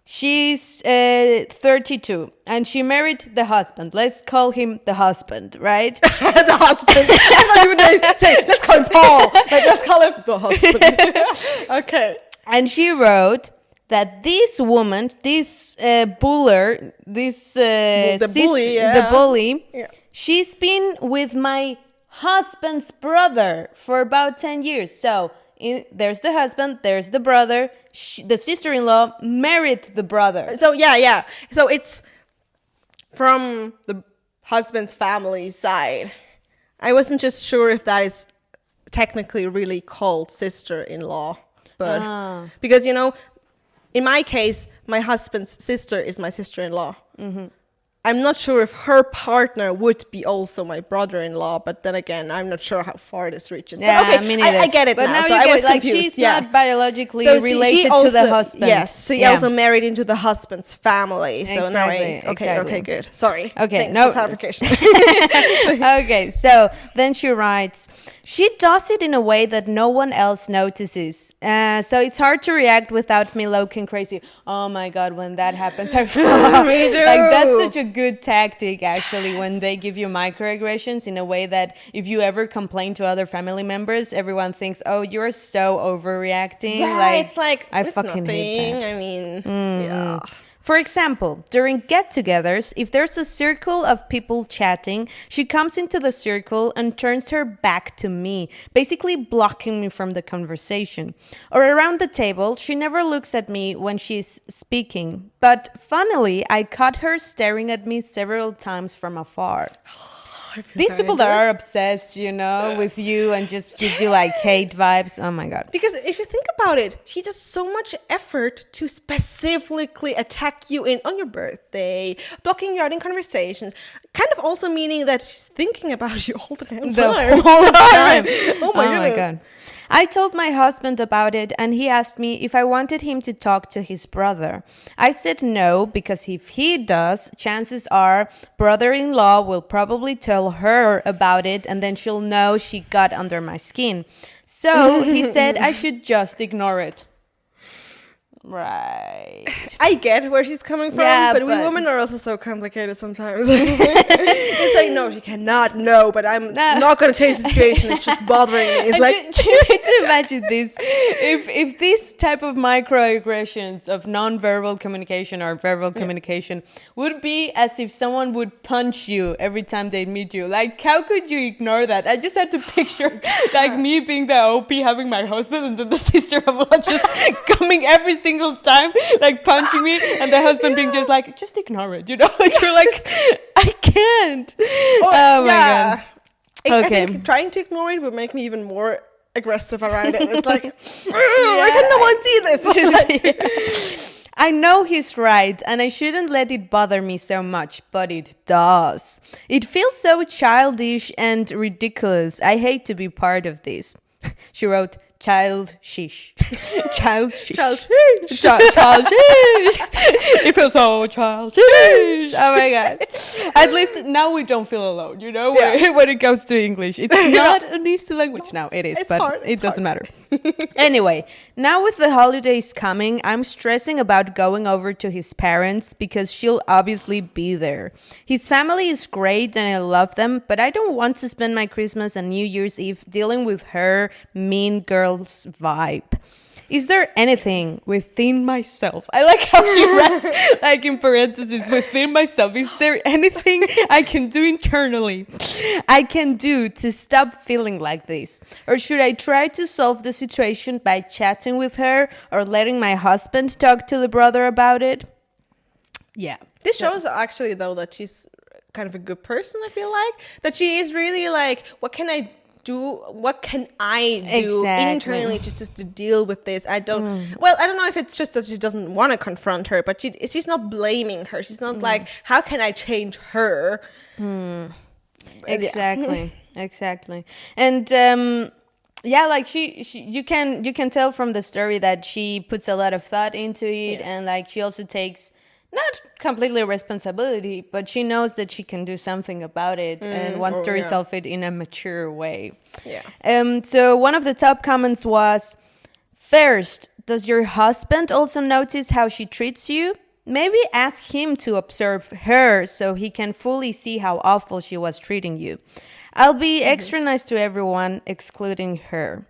she's 32, and she married the husband. Let's call him the husband, right? The husband. I thought you would say, let's call him Paul. Let's call him the husband. Okay. And she wrote that this woman, this buller, this the bully, she's been with my husband's brother for about 10 years. So there's the husband, there's the brother, the sister-in-law married the brother. So yeah. So it's from the husband's family side. I wasn't just sure if that is technically really called sister-in-law, but because, you know, in my case, my husband's sister is my sister-in-law. Mm-hmm. I'm not sure if her partner would be also my brother-in-law, but then again, I'm not sure how far this reaches. Yeah, but okay, I get it but now. now So you I get was it. Like, confused. she's not biologically related also, to the husband. Yes, she also married into the husband's family. So exactly, now okay, good. Sorry. Okay, Thanks for clarification. Okay, so then she writes, she does it in a way that no one else notices. So it's hard to react without me looking crazy. Oh my God, when that happens, I feel me too. like that's such a good tactic, actually, when they give you microaggressions in a way that if you ever complain to other family members, everyone thinks, oh, you're so overreacting. Yeah, it's like, I it's fucking hate that. I mean, yeah. For example, during get-togethers, if there's a circle of people chatting, she comes into the circle and turns her back to me, basically blocking me from the conversation. Or around the table, she never looks at me when she's speaking. But funnily, I caught her staring at me several times from afar. These people that are obsessed, you know, with you and just give you like hate vibes. Oh my God. Because if you think about it, she does so much effort to specifically attack you on your birthday, blocking you out in conversations, kind of also meaning that she's thinking about you all the damn time. The whole time. Oh my God. I told my husband about it, and he asked me if I wanted him to talk to his brother. I said no, because if he does, chances are brother-in-law will probably tell her about it, and then she'll know she got under my skin. So he said I should just ignore it. Right. I get where she's coming from, Yeah, but we women are also so complicated sometimes. It's like, no, she cannot, no, but I'm not going to change the situation. It's just bothering me. It's like... You need to imagine this. If this type of microaggressions of non-verbal communication or verbal communication would be as if someone would punch you every time they meet you, like, how could you ignore that? I just had to picture, like, me being the OP having my husband and then the sister-in-law just coming every single time, like punching me, and the husband being just like, just ignore it, you know? You're like, I can't. Oh my God. I think trying to ignore it would make me even more aggressive around it. It's like, why can no one see this? I know he's right, and I shouldn't let it bother me so much, but it does. It feels so childish and ridiculous. I hate to be part of this. She wrote, child sheesh. Child sheesh. Child sheesh. Child sheesh. It feels so child sheesh. Oh my god. At least now we don't feel alone, you know, when it comes to English. It's not an easy language now. It is, but hard, it doesn't matter. Anyway, now with the holidays coming, I'm stressing about going over to his parents because she'll obviously be there. His family is great and I love them, but I don't want to spend my Christmas and New Year's Eve dealing with her mean girl's vibe. Is there anything within myself? I like how she writes, like in parentheses, within myself. Is there anything I can do internally I can do to stop feeling like this? Or should I try to solve the situation by chatting with her or letting my husband talk to the brother about it? Yeah. This shows actually, though, that she's kind of a good person, I feel like. That she is really like, what can I do? What can I do internally just to deal with this? I don't know if it's just that she doesn't want to confront her, but she's not blaming her. She's not like, how can I change her? Exactly. Exactly. And like she you can tell from the story that she puts a lot of thought into it, and like she also takes not completely responsibility, but she knows that she can do something about it and wants to resolve it in a mature way. Yeah. So one of the top comments was, first, does your husband also notice how she treats you? Maybe ask him to observe her so he can fully see how awful she was treating you. I'll be extra nice to everyone, excluding her.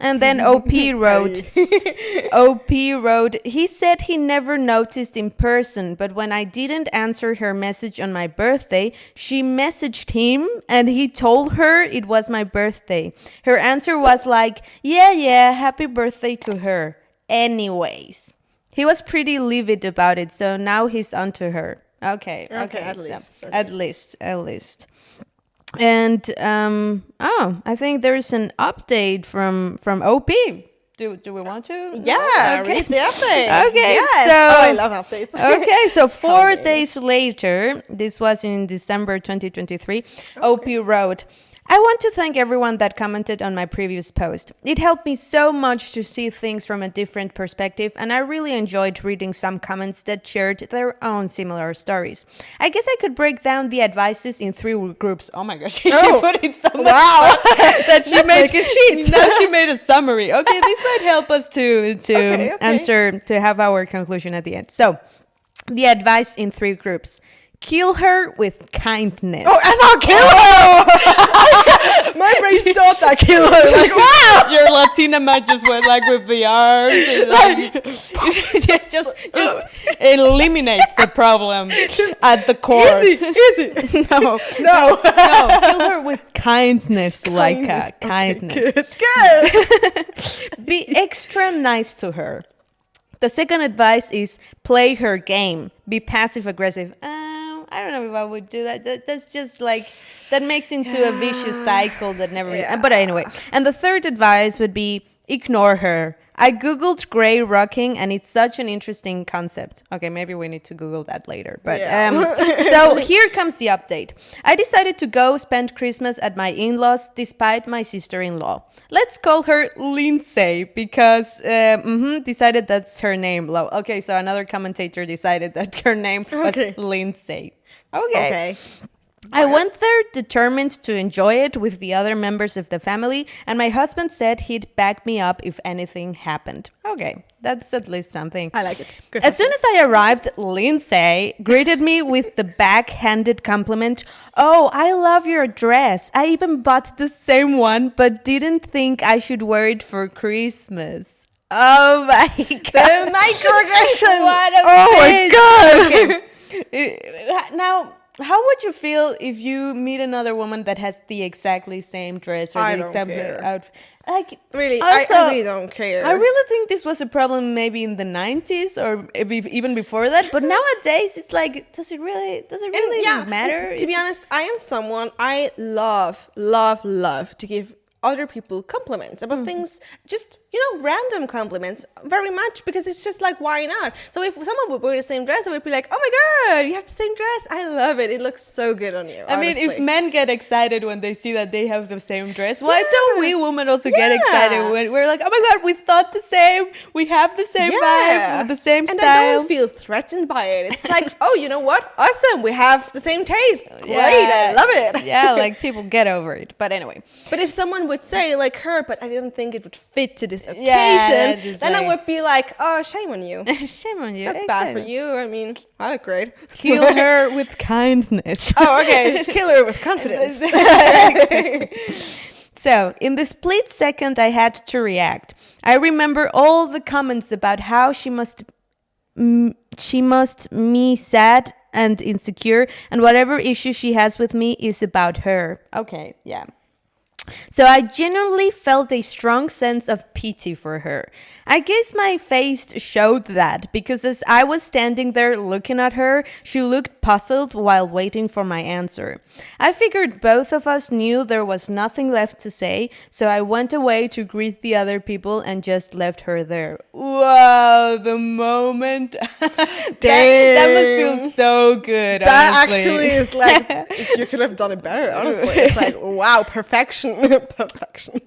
And then OP wrote, he said he never noticed in person, but when I didn't answer her message on my birthday, she messaged him and he told her it was my birthday. Her answer was like, yeah, happy birthday to her. Anyways, he was pretty livid about it, so now he's onto her. Okay, at least. And I think there's an update from OP. Do we want to? Yeah, okay. read the update. Okay, yes. so I love updates. Okay, so 4 days later, this was in December 2023, OP wrote, I want to thank everyone that commented on my previous post. It helped me so much to see things from a different perspective, and I really enjoyed reading some comments that shared their own similar stories. I guess I could break down the advices in 3 groups. Oh my gosh, she put in so much that she made a sheet. Now she made a summary. Okay, this might help us to answer, to have our conclusion at the end. So, the advice in 3 groups. Kill her with kindness. Oh, I thought kill her! My brain thought that kill her. Like, wow! Your Latina man just went like with the arms. And like, just eliminate the problem at the core. Easy. No. Kill her with kindness, Laika. Kindness. Good. Be extra nice to her. The second advice is play her game. Be passive aggressive. I don't know if I would do that. That's just like, that makes into a vicious cycle that never... But anyway. And the third advice would be ignore her. I Googled gray rocking and it's such an interesting concept. Okay, maybe we need to Google that later. But so here comes the update. I decided to go spend Christmas at my in-laws despite my sister-in-law. Let's call her Lindsay because decided that's her name. Okay, so another commentator decided that her name was Lindsay. Okay. I went there determined to enjoy it with the other members of the family, and my husband said he'd back me up if anything happened. Okay, that's at least something. I like it. Good. As soon as I arrived, Lindsay greeted me with the backhanded compliment, "Oh, I love your dress. I even bought the same one, but didn't think I should wear it for Christmas." Oh my God. The microaggression. What a my God. Okay. Now, how would you feel if you meet another woman that has the exactly same dress or the exact outfit? Like, really, also, I really don't care. I really think this was a problem maybe in the 90s or even before that. But nowadays, it's like, does it really matter? To be honest, I am someone I love to give other people compliments about things, just random compliments very much, because it's just like, why not? So if someone would wear the same dress, I would be like, oh my God, you have the same dress. I love it. It looks so good on you. I mean, if men get excited when they see that they have the same dress, why don't we women also get excited when we're like, oh my God, we thought the same. We have the same vibe, the same style. And I don't feel threatened by it. It's like, oh, you know what? Awesome. We have the same taste. Great. I love it. Yeah, like people get over it. But anyway. But if someone would say like her, but I didn't think it would fit to this occasion, then I would be like, oh, shame on you. Shame on you. That's bad for you. I mean, I look great. Kill her with kindness. Oh, okay. Kill her with confidence. So, in the split second I had to react, I remember all the comments about how she must me sad and insecure, and whatever issue she has with me is about her. Okay, yeah. So I genuinely felt a strong sense of pity for her. I guess my face showed that, because as I was standing there looking at her, she looked puzzled while waiting for my answer. I figured both of us knew there was nothing left to say, so I went away to greet the other people and just left her there. Wow, the moment. that must feel so good, That honestly. actually is like, you could have done it better, honestly. It's like, wow, perfection. Perfection.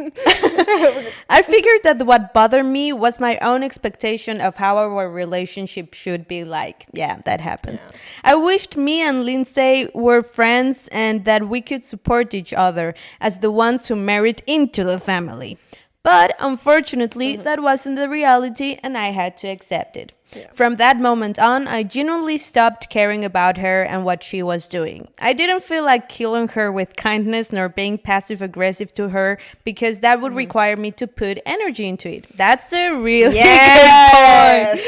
I figured that what bothered me was my own expectation of how our relationship should be like. Yeah, that happens. Yeah. I wished me and Lindsay were friends and that we could support each other as the ones who married into the family. But unfortunately, that wasn't the reality, and I had to accept it. Yeah. From that moment on, I genuinely stopped caring about her and what she was doing. I didn't feel like killing her with kindness nor being passive-aggressive to her, because that would require me to put energy into it. That's a really good point.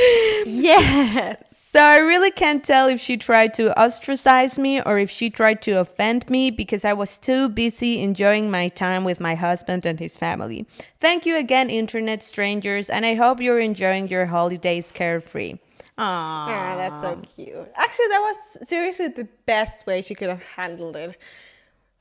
Yes. So I really can't tell if she tried to ostracize me or if she tried to offend me, because I was too busy enjoying my time with my husband and his family. Thank you again, internet strangers, and I hope you're enjoying your holidays carefree. Aww. Yeah, that's so cute. Actually, that was seriously the best way she could have handled it.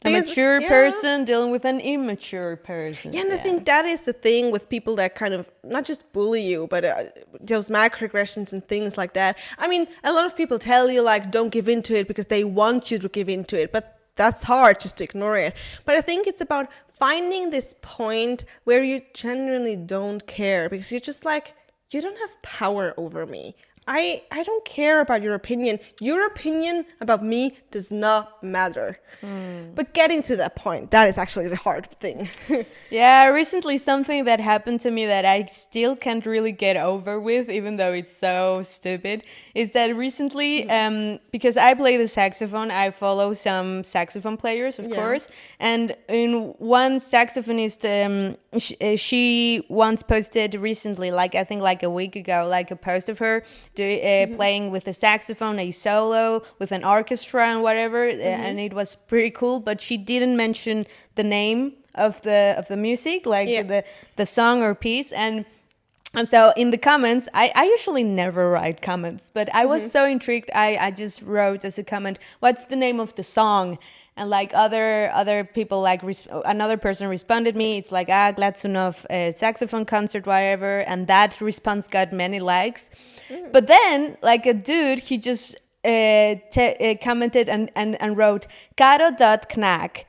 Because, a mature person dealing with an immature person. Yeah, and I think that is the thing with people that kind of not just bully you, but those microaggressions and things like that. I mean, a lot of people tell you like, don't give into it because they want you to give into it, but that's hard just to ignore it. But I think it's about finding this point where you genuinely don't care, because you're just like, you don't have power over me. I don't care about your opinion. Your opinion about me does not matter. But getting to that point, that is actually the hard thing. Yeah, recently something that happened to me that I still can't really get over with, even though it's so stupid, is that recently, because I play the saxophone, I follow some saxophone players, of course. And in one saxophonist, she once posted recently, like I think like a week ago, like a post of her playing with the saxophone, a solo with an orchestra and whatever, and it was pretty cool. But she didn't mention the name of the music, like the song or piece, and so in the comments, I usually never write comments, but I was so intrigued. I just wrote as a comment, "What's the name of the song?" And like other people, like another person responded me. It's like, glad to know saxophone concert, whatever. And that response got many likes. But then like a dude, he just commented and wrote, Caro.knack,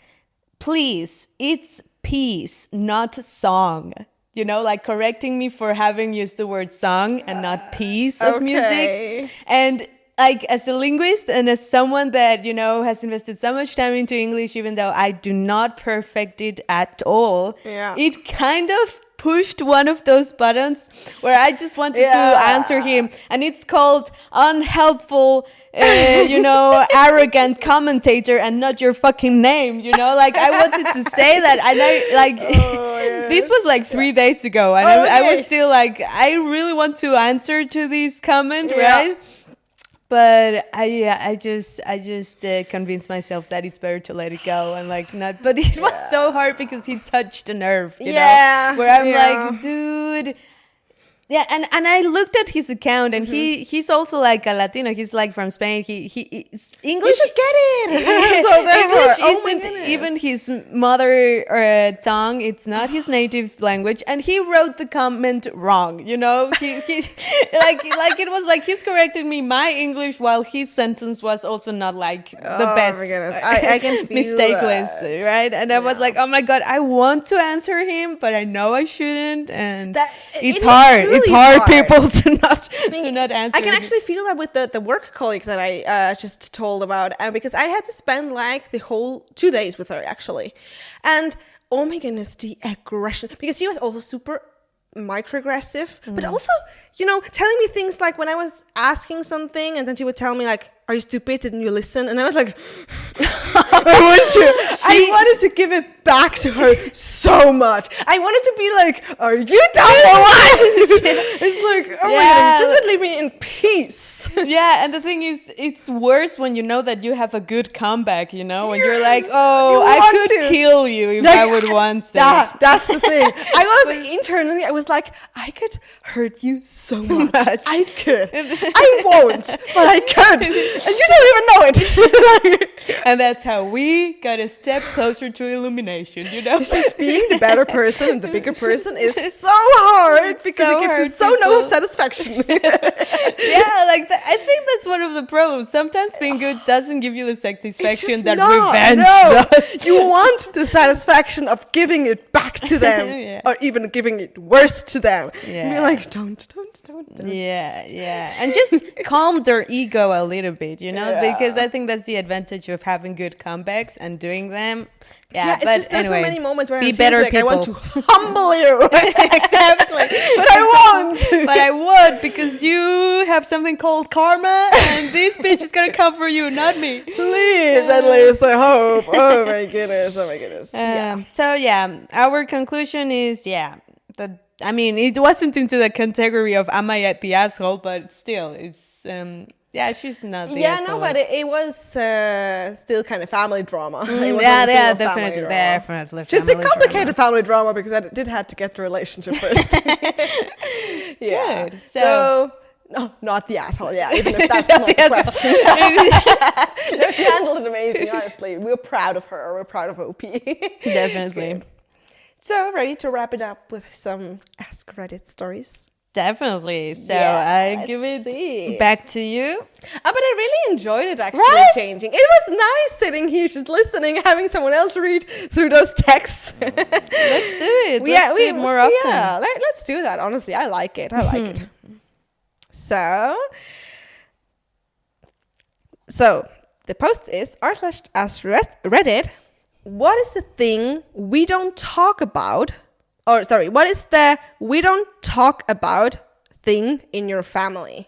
please, it's peace, not song. You know, like correcting me for having used the word song and not piece of music. And like as a linguist and as someone that, you know, has invested so much time into English, even though I do not perfect it at all, it kind of pushed one of those buttons where I just wanted to answer him. And it's called unhelpful, arrogant commentator and not your fucking name, you know? Like I wanted to say that. And I like, this was like 3 days ago. And I was still like, I really want to answer to this comment, right? But I just convinced myself that it's better to let it go and like not. But it was so hard because he touched a nerve, you know, where I'm like, dude, Yeah, and I looked at his account, and he's also like a Latino. He's like from Spain. He's English. You should get it. So English oh my isn't goodness. even his mother tongue. It's not his native language, and he wrote the comment wrong. You know, he like it was like he's correcting me my English while his sentence was also not like the best. Oh my goodness, I can feel mistakeless, that. right? And I was like, oh my god, I want to answer him, but I know I shouldn't, and it's hard. It's hard, people, to not answer. I can actually feel that with the work colleague that I just told about, because I had to spend like the whole 2 days with her actually, and oh my goodness, the aggression, because she was also super microaggressive, but also, you know, telling me things like when I was asking something, and then she would tell me like, "Are you stupid? Didn't you listen?" And I was like, I wanted to give it back to her so much. I wanted to be like, "Are you dumb or what?" It's like, oh my goodness, just would leave me in peace. Yeah, and the thing is, it's worse when you know that you have a good comeback, you know, when you're like, oh, I could kill you if I would want to. That's the thing. I was internally, I was like, I could hurt you so much. I could. I won't, but I could. And you don't even know it. And that's how we got a step closer to illumination, you know? It's just being the better person and the bigger person is so hard, because it gives you so no satisfaction. Yeah, like I think that's one of the problems. Sometimes being good doesn't give you the satisfaction that revenge does. You want the satisfaction of giving it back to them, or even giving it worse to them. Yeah. And you're like, don't. Yeah. And just calm their ego a little bit, you know, because I think that's the advantage of having good comebacks and doing them. Yeah, it's but just there's anyway, so many moments where be I'm better like, people. I want to humble you. Exactly. But I won't. But I would, because you have something called karma, and this bitch is gonna come for you, not me. Please, at least I hope. Oh my goodness. So our conclusion is that, I mean, it wasn't into the category of am I at the asshole, but still, it's she's not the asshole. No, but it was still kind of family drama. Definitely. Just a complicated family drama, because I did have to get the relationship first. Good. So no, not the asshole. Yeah, even if that's not the question. No, she handled it amazing. Honestly, we're proud of her. We're proud of OP. Definitely. Good. So, ready to wrap it up with some AskReddit stories? Definitely. So I give it back to you. But I really enjoyed it, actually, changing. It was nice sitting here just listening, having someone else read through those texts. Let's do it. Let's do it more often. Yeah, let's do that. Honestly, I like it. So the post is r/AskReddit. What is the thing we don't talk about? Or sorry, what is the we don't talk about thing in your family?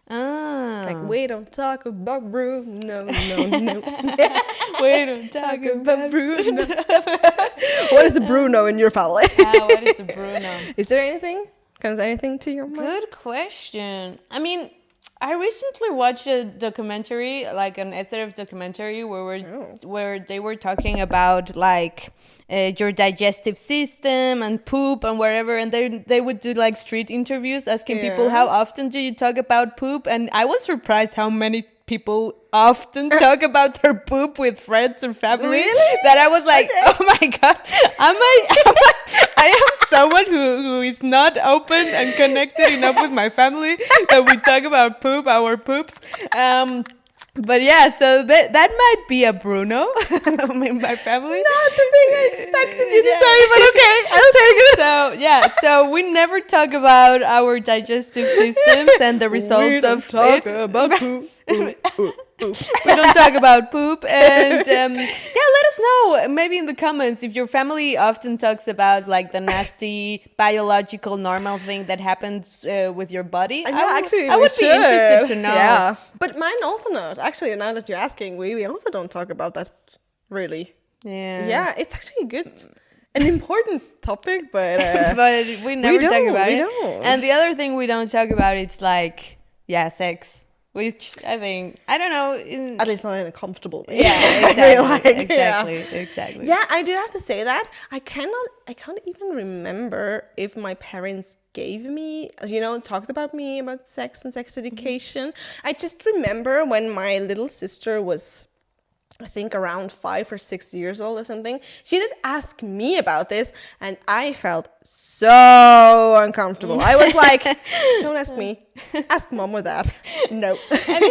Like, we don't talk about Bruno, no. We don't talk about Bruno. What is the Bruno in your family? What is the Bruno? Is there anything? Comes anything to your mind? Good question. I mean, I recently watched a documentary, like an SRF documentary, where they were talking about like your digestive system and poop and wherever, and they would do like street interviews asking people, how often do you talk about poop? And I was surprised how many people often talk about their poop with friends or family. Really? That I was like, oh my god, I am someone who is not open and connected enough with my family that we talk about poop, our poops. But yeah, so that might be a Bruno in my family. Not the thing I expected you to say, but okay, I'll take it. So we never talk about our digestive systems and the results of it. We don't talk about poop. We don't talk about poop. And let us know, maybe in the comments, if your family often talks about like the nasty biological normal thing that happens with your body. I would be interested to know. Yeah, but mine also not. Actually, now that you're asking, we also don't talk about that really. Yeah, it's actually an important topic, but we never talk about it. We don't. And the other thing we don't talk about, it's like sex. which I think, I don't know. At least not in a comfortable way. Yeah, exactly. Yeah, I do have to say that I can't even remember if my parents gave me, talked about me about sex and sex education. I just remember when my little sister was, I think, around 5 or 6 years old or something, she did ask me about this, and I felt so uncomfortable. I was like, don't ask me, ask mom or dad. No. And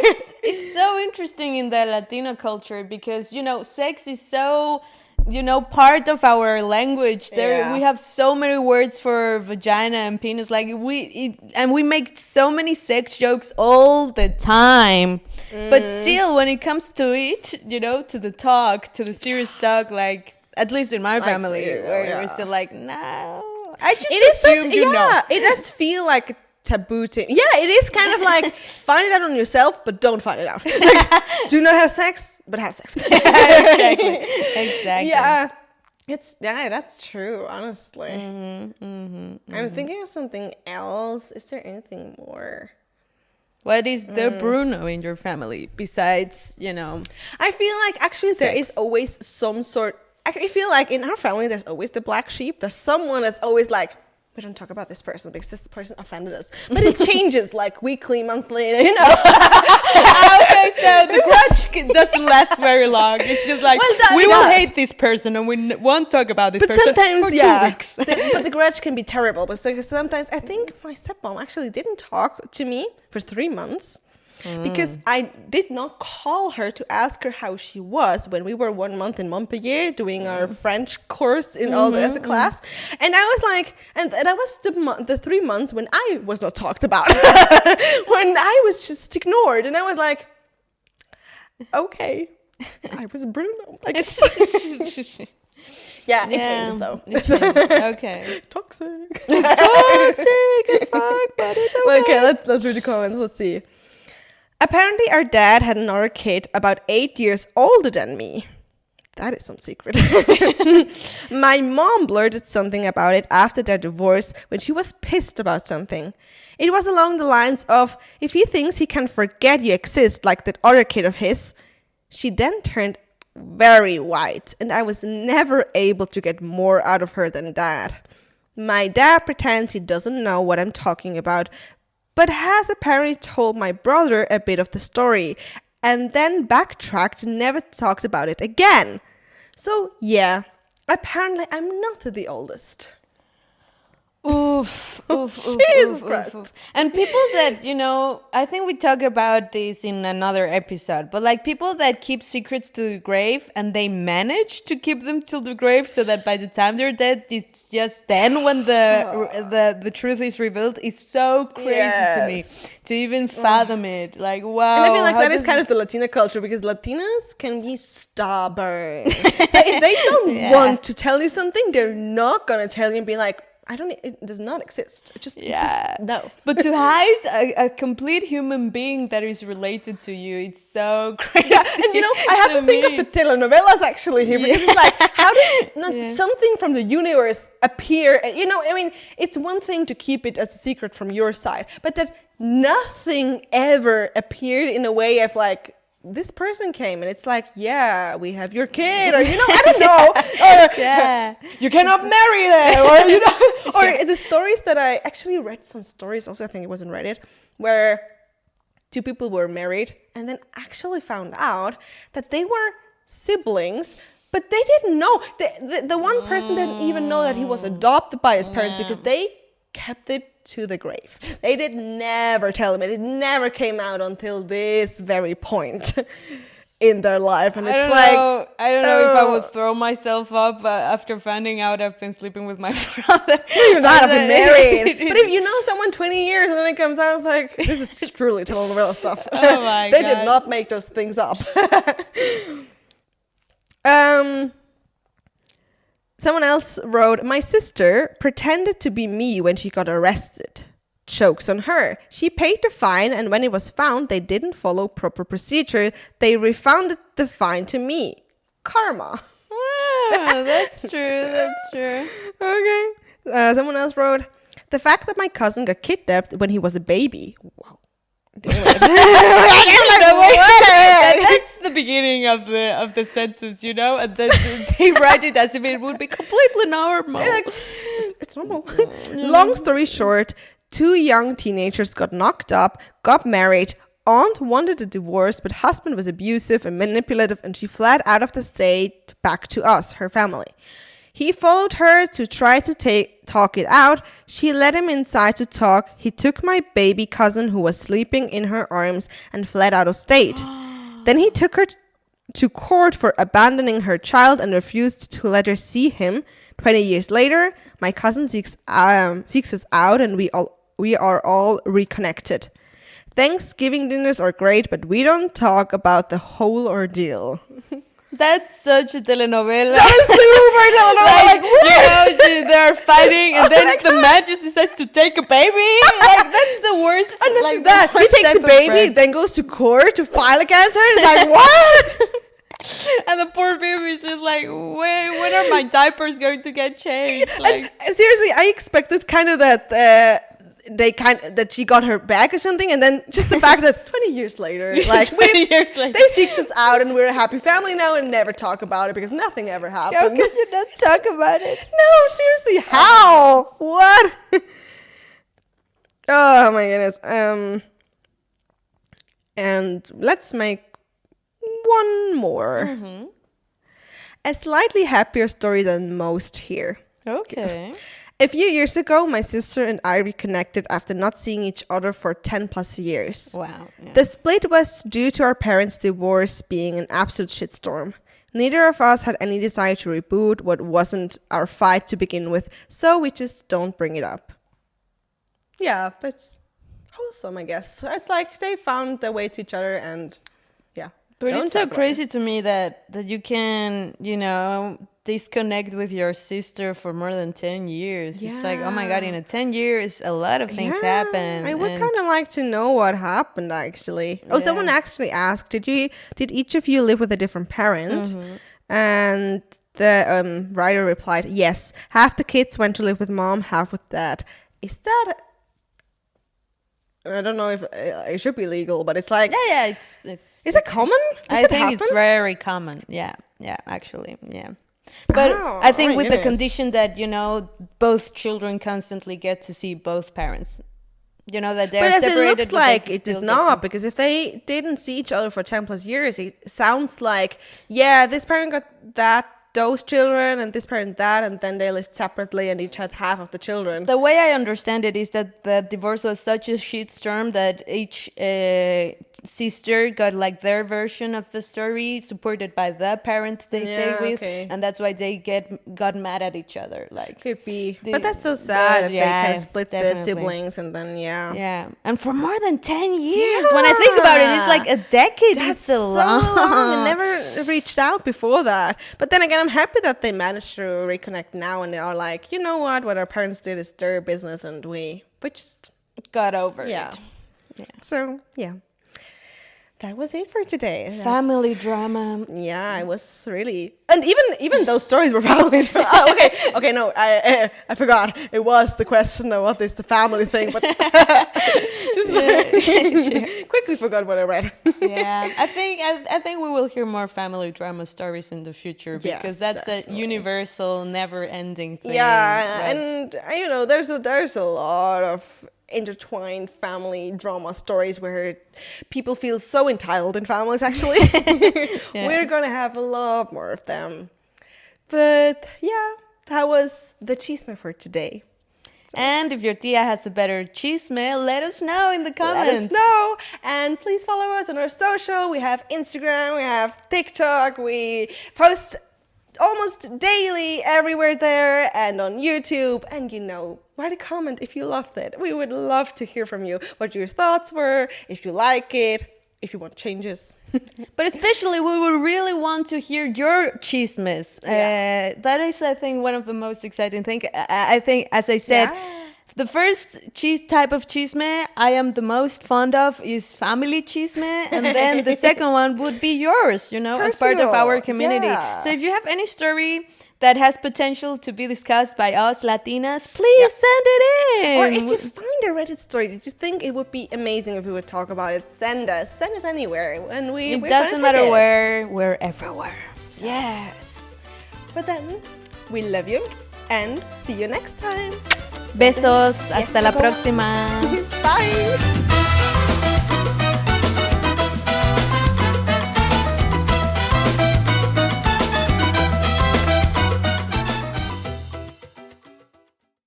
it's so interesting in the Latino culture because, sex is so, part of our language. We have so many words for vagina and penis. Like we make so many sex jokes all the time. But still, when it comes to it, to the serious talk, like at least in my family, we're still like, no. I just assumed it does feel like a taboo thing. Yeah, it is kind of like find it out on yourself, but don't find it out. Like, do not have sex, but have sex. Exactly. Yeah, that's true. Honestly, I'm thinking of something else. Is there anything more? What is the Bruno in your family besides, I feel like actually there is always some sort. I feel like in our family there's always the black sheep. There's someone that's always like, we don't talk about this person because this person offended us. But it changes like weekly, monthly, Okay, so the grudge doesn't last very long. It's just like, we will hate this person and we won't talk about this person sometimes, for 2 weeks. But the grudge can be terrible. But sometimes I think my stepmom actually didn't talk to me for 3 months. Because I did not call her to ask her how she was when we were 1 month in Montpellier doing our French course in all as a class. And I was like, and that was the 3 months when I was not talked about, when I was just ignored. And I was like, okay, I was Bruno, I guess. Yeah, it changes though. It changes. Okay. Toxic. Toxic as fuck, but it's okay. Okay, let's read the comments. Let's see. Apparently, our dad had another kid about 8 years older than me. That is some secret. My mom blurted something about it after their divorce when she was pissed about something. It was along the lines of, if he thinks he can forget you exist like that other kid of his. She then turned very white, and I was never able to get more out of her than that. My dad pretends he doesn't know what I'm talking about, but has apparently told my brother a bit of the story, and then backtracked and never talked about it again. So yeah, apparently I'm not the oldest. Oof. Jesus Christ. And people that, I think we talk about this in another episode, but like people that keep secrets to the grave and they manage to keep them till the grave so that by the time they're dead, it's just then when the truth is revealed is so crazy to me to even fathom it. Like, wow. And I feel like that is kind of the Latina culture because Latinas can be stubborn. So if they don't want to tell you something, they're not going to tell you and be like, it does not exist. It just exists. No. But to hide a complete human being that is related to you, it's so crazy. Yeah, and I have to think of the telenovelas actually here because it's like, how did something from the universe appear? It's one thing to keep it as a secret from your side, but that nothing ever appeared in a way of like, this person came and it's like, yeah, we have your kid, or I don't know, or you cannot marry them, or or the stories that I actually read some stories also, I think it was on Reddit, where 2 people were married and then actually found out that they were siblings, but they didn't know. The one person didn't even know that he was adopted by his parents because they kept it to the grave. They did never tell him. It never came out until this very point in their life. And I don't know if I would throw myself up after finding out I've been sleeping with my brother. Even that, I've been married. But if you know someone 20 years and then it comes out like, this is truly telenovela stuff. Oh my God. They did not make those things up. Someone else wrote, my sister pretended to be me when she got arrested. Joke's on her. She paid the fine, and when it was found they didn't follow proper procedure, they refunded the fine to me. Karma. That's true. Okay. Someone else wrote, the fact that my cousin got kidnapped when he was a baby. Wow. That's the beginning of the sentence, you know, and then they write it as if it would be completely normal. It's normal. Long story short, 2 young teenagers got knocked up, got married. Aunt wanted a divorce, but husband was abusive and manipulative, and she fled out of the state back to us, her family. He followed her to try to talk it out. She let him inside to talk. He took my baby cousin who was sleeping in her arms and fled out of state. Then he took her to court for abandoning her child and refused to let her see him. 20 years later, my cousin seeks us out, and we are all reconnected. Thanksgiving dinners are great, but we don't talk about the whole ordeal. That's such a telenovela. That is super telenovela. Like, you know, they're fighting, and then the man just decides to take a baby. Like, that's the worst. And not like, just that, he takes the baby, then goes to court to file against her. It's like, what? And the poor baby is just like, when are my diapers going to get changed? Like, and seriously, I expected kind of that that she got her back or something, and then just the fact that 20 years later, like 20 years later, they seeked us out, and we're a happy family now, and never talk about it because nothing ever happened. How can you not talk about it? No, seriously, how? What? Oh my goodness. And let's make one more. Mm-hmm. A slightly happier story than most here. Okay. A few years ago, my sister and I reconnected after not seeing each other for 10 plus years. Wow. Yeah. The split was due to our parents' divorce being an absolute shitstorm. Neither of us had any desire to reboot what wasn't our fight to begin with, so we just don't bring it up. Yeah, that's wholesome, I guess. It's like they found their way to each other, and yeah. But it's so crazy to me that you can, you know, disconnect with your sister for more than 10 years. It's like, oh my God, in 10 years, a lot of things happen. I would kind of like to know what happened, actually. Oh, someone actually asked, did each of you live with a different parent? Mm-hmm. And the writer replied, yes. Half the kids went to live with mom, half with dad. Is that... I don't know if it should be legal, but it's like... Yeah, it's is it common? I think it's very common. Yeah, actually, yeah. But I think with the condition that, you know, both children constantly get to see both parents. You know, that they're separated. But it looks like it is not, because if they didn't see each other for 10 plus years, it sounds like, yeah, this parent got those children and this parent that, and then they lived separately and each had half of the children. The way I understand it is that the divorce was such a shitstorm that each sister got like their version of the story supported by the parent they stayed with, and that's why they got mad at each other. Like, could be, but that's so sad if they can split the siblings, and then and for more than 10 years. When I think about it, it's like a decade. That's it's so long. And never reached out before that. But then again, I'm happy that they managed to reconnect now, and they are like, you know what our parents did is their business, and we just got over it. Yeah. So that was it for today. Family drama. Yeah, it was really, and even those stories were family drama. Okay, no, I forgot. It was the question of what is the family thing, but just quickly forgot what I read. Yeah, I think we will hear more family drama stories in the future, because that's definitely a universal, never-ending thing. Yeah, and you know, there's a lot of intertwined family drama stories where people feel so entitled in families, actually. We're gonna have a lot more of them, but yeah, that was the chisme for today. And if your tia has a better chisme, let us know in the comments. Let us know, and please follow us on our social. We have Instagram, we have TikTok, we post almost daily everywhere there, and on YouTube, and you know, write a comment if you loved it. We would love to hear from you, what your thoughts were, if you like it, if you want changes. But especially, we would really want to hear your chismes. That is, I think, one of the most exciting things. I think, as I said, the first type of chisme I am the most fond of is family chisme, and then the second one would be yours, you know, as part of our community. So if you have any story that has potential to be discussed by us Latinas, please send it in. Or if you find a Reddit story that you think it would be amazing if we would talk about it, send us anywhere, and it doesn't matter where, we're everywhere. So. Yes. But then, we love you, and see you next time. Besos, hasta la próxima. Bye.